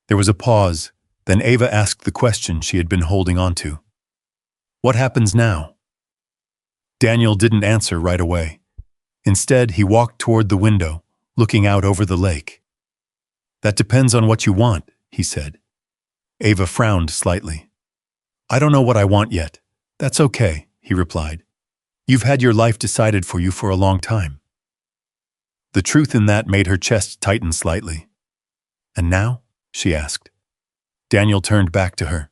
There was a pause, then Ava asked the question she had been holding on to. "What happens now?" Daniel didn't answer right away. Instead, he walked toward the window, looking out over the lake. "That depends on what you want," he said. Ava frowned slightly. "I don't know what I want yet." "That's okay," he replied. "You've had your life decided for you for a long time." The truth in that made her chest tighten slightly. "And now?" she asked. Daniel turned back to her.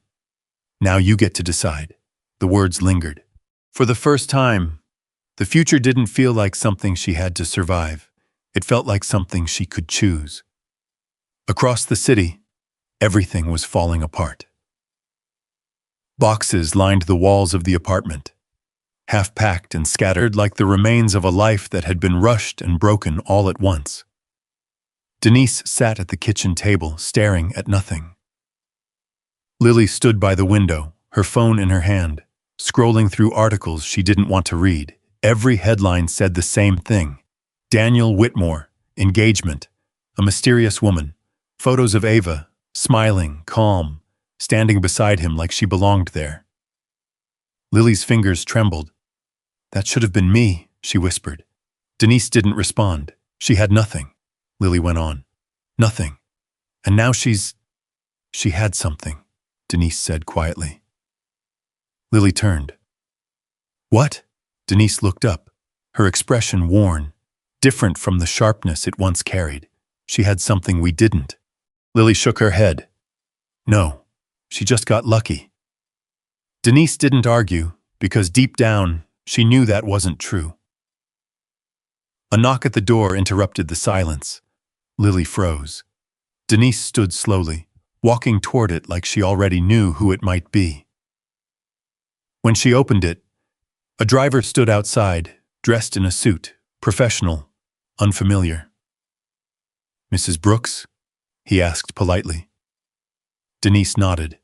"Now you get to decide." The words lingered. For the first time, the future didn't feel like something she had to survive. It felt like something she could choose. Across the city, everything was falling apart. Boxes lined the walls of the apartment, half-packed and scattered like the remains of a life that had been rushed and broken all at once. Denise sat at the kitchen table, staring at nothing. Lily stood by the window, her phone in her hand, scrolling through articles she didn't want to read. Every headline said the same thing. Daniel Whitmore, engagement, a mysterious woman, photos of Ava, smiling, calm, standing beside him like she belonged there. Lily's fingers trembled. "That should have been me," she whispered. Denise didn't respond. "She had nothing," Lily went on. "Nothing. And now she had something," Denise said quietly. Lily turned. "What?" Denise looked up, her expression worn, different from the sharpness it once carried. "She had something we didn't." Lily shook her head. "No, she just got lucky." Denise didn't argue, because deep down, she knew that wasn't true. A knock at the door interrupted the silence. Lily froze. Denise stood slowly, walking toward it like she already knew who it might be. When she opened it, a driver stood outside, dressed in a suit, professional, unfamiliar. "Mrs. Brooks?" he asked politely. Denise nodded.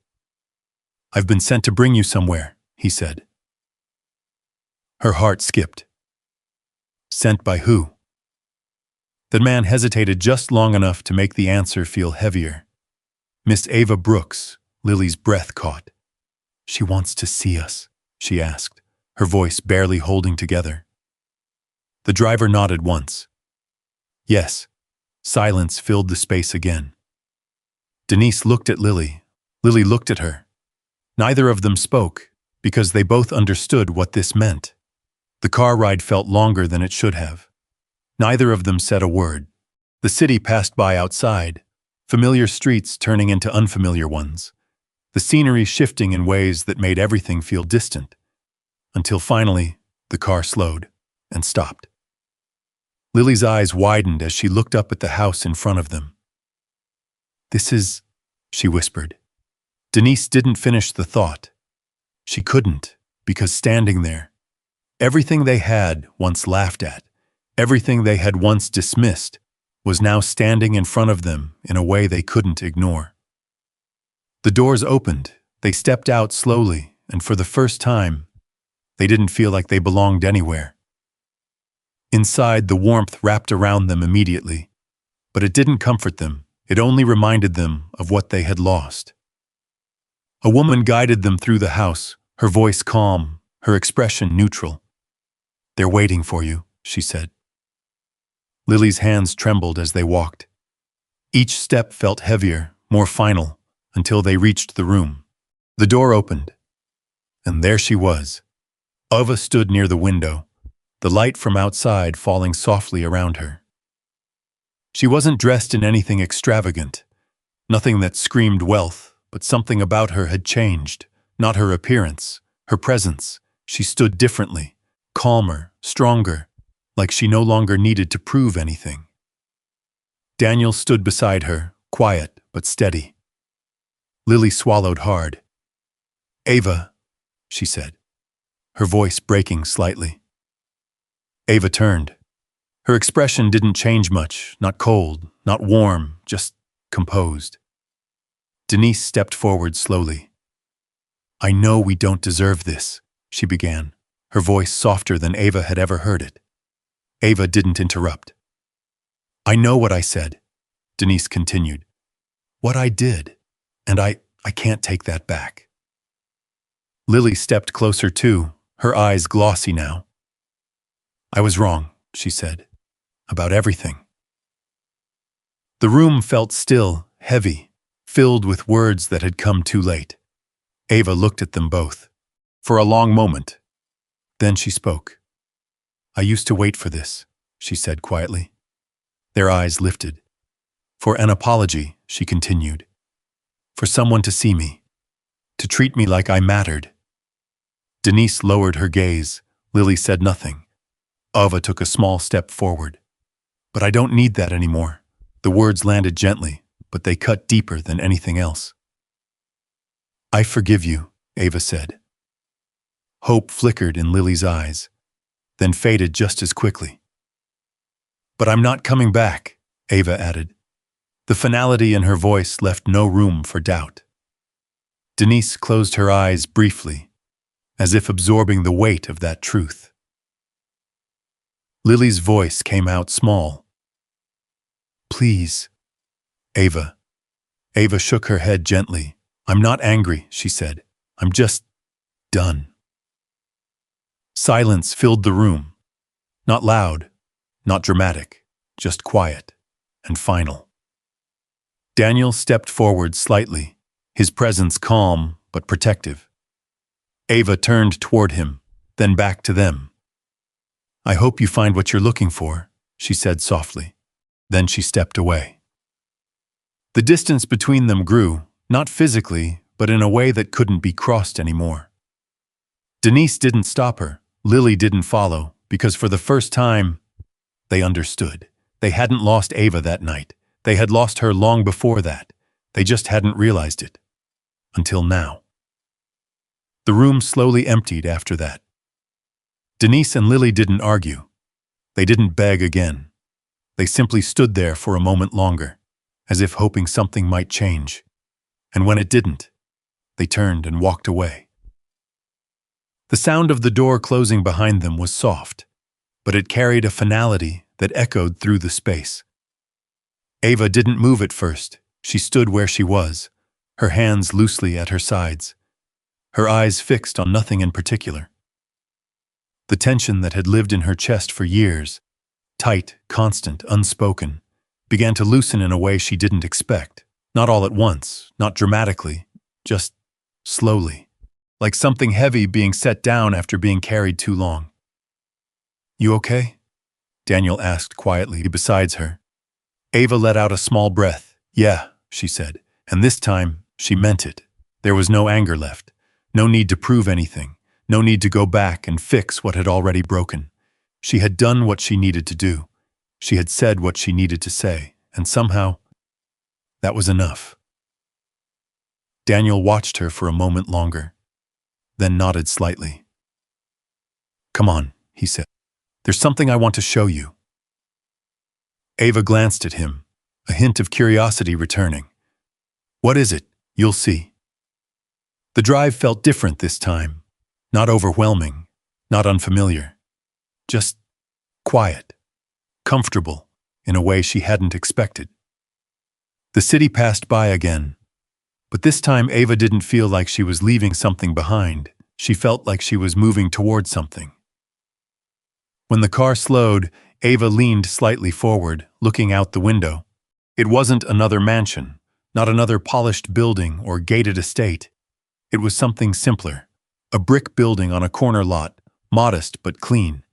"I've been sent to bring you somewhere," he said. Her heart skipped. Sent by who? The man hesitated just long enough to make the answer feel heavier. "Miss Ava Brooks," Lily's breath caught. "She wants to see us," she asked, her voice barely holding together. The driver nodded once. "Yes." Silence filled the space again. Denise looked at Lily. Lily looked at her. Neither of them spoke, because they both understood what this meant. The car ride felt longer than it should have. Neither of them said a word. The city passed by outside, familiar streets turning into unfamiliar ones, the scenery shifting in ways that made everything feel distant, until finally the car slowed and stopped. Lily's eyes widened as she looked up at the house in front of them. "This is," she whispered. Denise didn't finish the thought. She couldn't, because standing there, everything they had once laughed at, everything they had once dismissed, was now standing in front of them in a way they couldn't ignore. The doors opened, they stepped out slowly, and for the first time, they didn't feel like they belonged anywhere. Inside, the warmth wrapped around them immediately, but it didn't comfort them, it only reminded them of what they had lost. A woman guided them through the house, her voice calm, her expression neutral. "They're waiting for you," she said. Lily's hands trembled as they walked. Each step felt heavier, more final, until they reached the room. The door opened, and there she was. Ava stood near the window, the light from outside falling softly around her. She wasn't dressed in anything extravagant, nothing that screamed wealth, but something about her had changed. Not her appearance, her presence. She stood differently, calmer, stronger, like she no longer needed to prove anything. Daniel stood beside her, quiet but steady. Lily swallowed hard. "Ava," she said, her voice breaking slightly. Ava turned. Her expression didn't change much, not cold, not warm, just composed. Denise stepped forward slowly. "I know we don't deserve this," she began, her voice softer than Ava had ever heard it. Ava didn't interrupt. "I know what I said," Denise continued. "What I did, and I can't take that back." Lily stepped closer too, her eyes glossy now. "I was wrong," she said, "about everything." The room felt still, heavy, filled with words that had come too late. Ava looked at them both, for a long moment. Then she spoke. "I used to wait for this," she said quietly. Their eyes lifted. "For an apology," she continued. "For someone to see me, to treat me like I mattered." Denise lowered her gaze. Lily said nothing. Ava took a small step forward. "But I don't need that anymore." The words landed gently, but they cut deeper than anything else. "I forgive you," Ava said. Hope flickered in Lily's eyes, then faded just as quickly. "But I'm not coming back," Ava added. The finality in her voice left no room for doubt. Denise closed her eyes briefly, as if absorbing the weight of that truth. Lily's voice came out small. "Please, Ava." Ava shook her head gently. "I'm not angry," she said. "I'm just done." Silence filled the room. Not loud, not dramatic, just quiet and final. Daniel stepped forward slightly, his presence calm but protective. Ava turned toward him, then back to them. "I hope you find what you're looking for," she said softly. Then she stepped away. The distance between them grew, not physically, but in a way that couldn't be crossed anymore. Denise didn't stop her. Lily didn't follow, because for the first time, they understood. They hadn't lost Ava that night. They had lost her long before that. They just hadn't realized it. Until now. The room slowly emptied after that. Denise and Lily didn't argue. They didn't beg again. They simply stood there for a moment longer, as if hoping something might change. And when it didn't, they turned and walked away. The sound of the door closing behind them was soft, but it carried a finality that echoed through the space. Ava didn't move at first. She stood where she was, her hands loosely at her sides, her eyes fixed on nothing in particular. The tension that had lived in her chest for years, tight, constant, unspoken, began to loosen in a way she didn't expect. Not all at once, not dramatically, just slowly, like something heavy being set down after being carried too long. "You okay?" Daniel asked quietly beside her. Ava let out a small breath. "Yeah," she said, and this time she meant it. There was no anger left, no need to prove anything, no need to go back and fix what had already broken. She had done what she needed to do. She had said what she needed to say, and somehow, that was enough. Daniel watched her for a moment longer, then nodded slightly. "Come on," he said. "There's something I want to show you." Ava glanced at him, a hint of curiosity returning. "What is it? You'll see." The drive felt different this time, not overwhelming, not unfamiliar, just quiet, comfortable in a way she hadn't expected. The city passed by again, but this time Ava didn't feel like she was leaving something behind. She felt like she was moving toward something. When the car slowed, Ava leaned slightly forward, looking out the window. It wasn't another mansion, not another polished building or gated estate. It was something simpler. A brick building on a corner lot, modest but clean.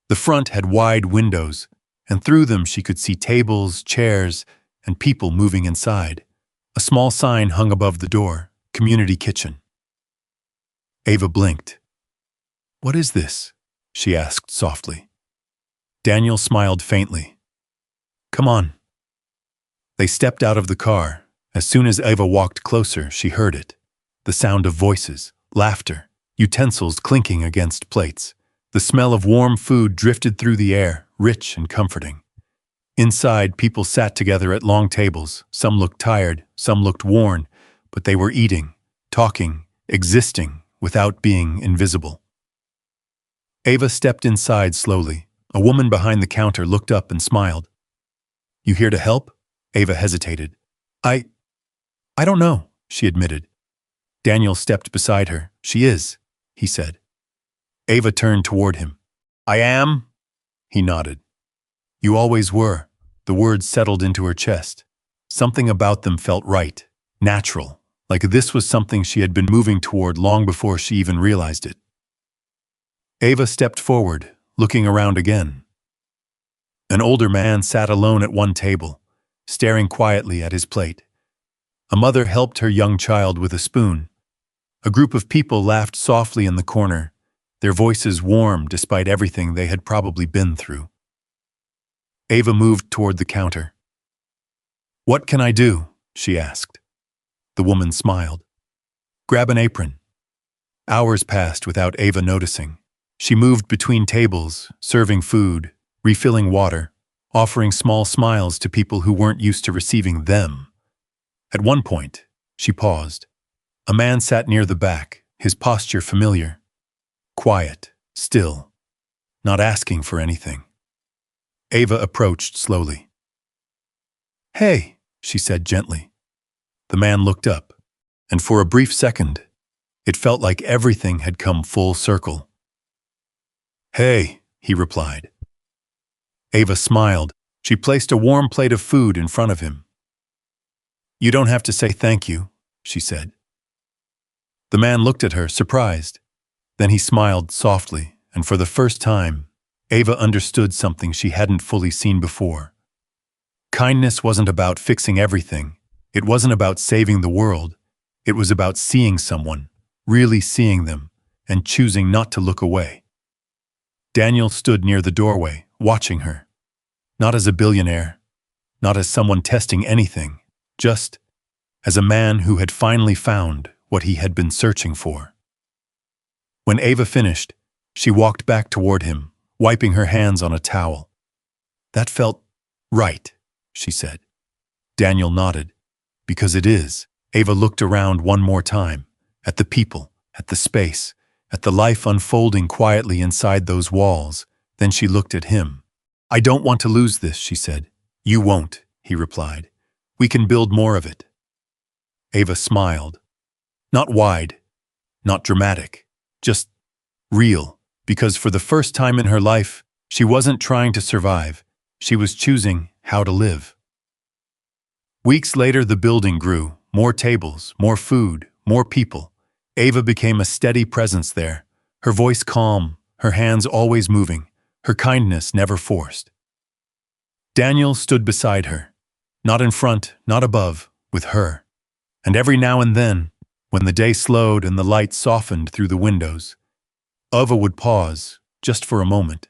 The front had wide windows, and through them she could see tables, chairs, and people moving inside. A small sign hung above the door, Community Kitchen. Ava blinked. "What is this?" she asked softly. Daniel smiled faintly. "Come on." They stepped out of the car. As soon as Ava walked closer, she heard it. The sound of voices, laughter, utensils clinking against plates. The smell of warm food drifted through the air, rich and comforting. Inside, people sat together at long tables. Some looked tired, some looked worn, but they were eating, talking, existing, without being invisible. Ava stepped inside slowly. A woman behind the counter looked up and smiled. "You here to help?" Ava hesitated. I don't know," she admitted. Daniel stepped beside her. "She is," he said. Ava turned toward him. "I am?" He nodded. "You always were." The words settled into her chest. Something about them felt right, natural, like this was something she had been moving toward long before she even realized it. Ava stepped forward, looking around again. An older man sat alone at one table, staring quietly at his plate. A mother helped her young child with a spoon. A group of people laughed softly in the corner, their voices warm despite everything they had probably been through. Ava moved toward the counter. "What can I do?" she asked. The woman smiled. "Grab an apron." Hours passed without Ava noticing. She moved between tables, serving food, refilling water, offering small smiles to people who weren't used to receiving them. At one point, she paused. A man sat near the back, his posture familiar. Quiet, still, not asking for anything. Ava approached slowly. "Hey," she said gently. The man looked up, and for a brief second, it felt like everything had come full circle. "Hey," he replied. Ava smiled. She placed a warm plate of food in front of him. "You don't have to say thank you," she said. The man looked at her, surprised. Then he smiled softly, and for the first time, Ava understood something she hadn't fully seen before. Kindness wasn't about fixing everything. It wasn't about saving the world. It was about seeing someone, really seeing them, and choosing not to look away. Daniel stood near the doorway, watching her. Not as a billionaire, not as someone testing anything, just as a man who had finally found what he had been searching for. When Ava finished, she walked back toward him, wiping her hands on a towel. "That felt right," she said. Daniel nodded. "Because it is." Ava looked around one more time, at the people, at the space, at the life unfolding quietly inside those walls. Then she looked at him. "I don't want to lose this," she said. "You won't," he replied. "We can build more of it." Ava smiled. Not wide, not dramatic, just real, because for the first time in her life, she wasn't trying to survive. She was choosing how to live. Weeks later, the building grew. More tables, more food, more people. Ava became a steady presence there, her voice calm, her hands always moving, her kindness never forced. Daniel stood beside her, not in front, not above, with her. And every now and then, when the day slowed and the light softened through the windows, Ava would pause, just for a moment,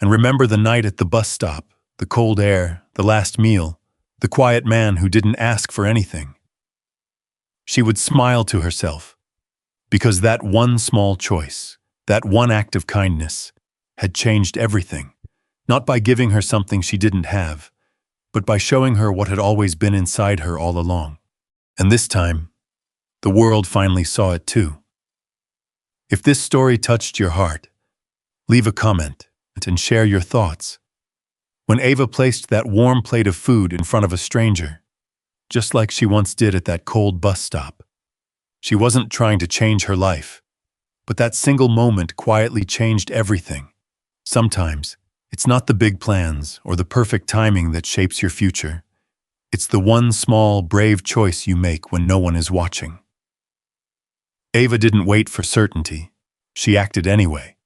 and remember the night at the bus stop, the cold air, the last meal, the quiet man who didn't ask for anything. She would smile to herself, because that one small choice, that one act of kindness, had changed everything, not by giving her something she didn't have, but by showing her what had always been inside her all along. And this time, the world finally saw it too. If this story touched your heart, leave a comment and share your thoughts. When Ava placed that warm plate of food in front of a stranger, just like she once did at that cold bus stop, she wasn't trying to change her life, but that single moment quietly changed everything. Sometimes, It's not the big plans or the perfect timing that shapes your future. It's the one small, brave choice you make when no one is watching. Ava didn't wait for certainty. She acted anyway.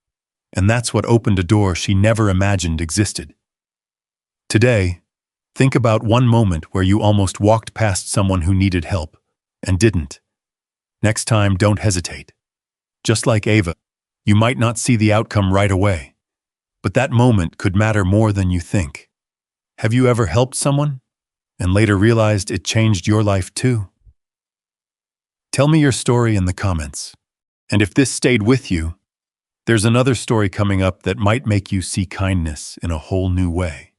And that's what opened a door she never imagined existed. Today, think about one moment where you almost walked past someone who needed help and didn't. Next time, don't hesitate. Just like Ava, you might not see the outcome right away, but that moment could matter more than you think. Have you ever helped someone and later realized it changed your life too? Tell me your story in the comments. And if this stayed with you, there's another story coming up that might make you see kindness in a whole new way.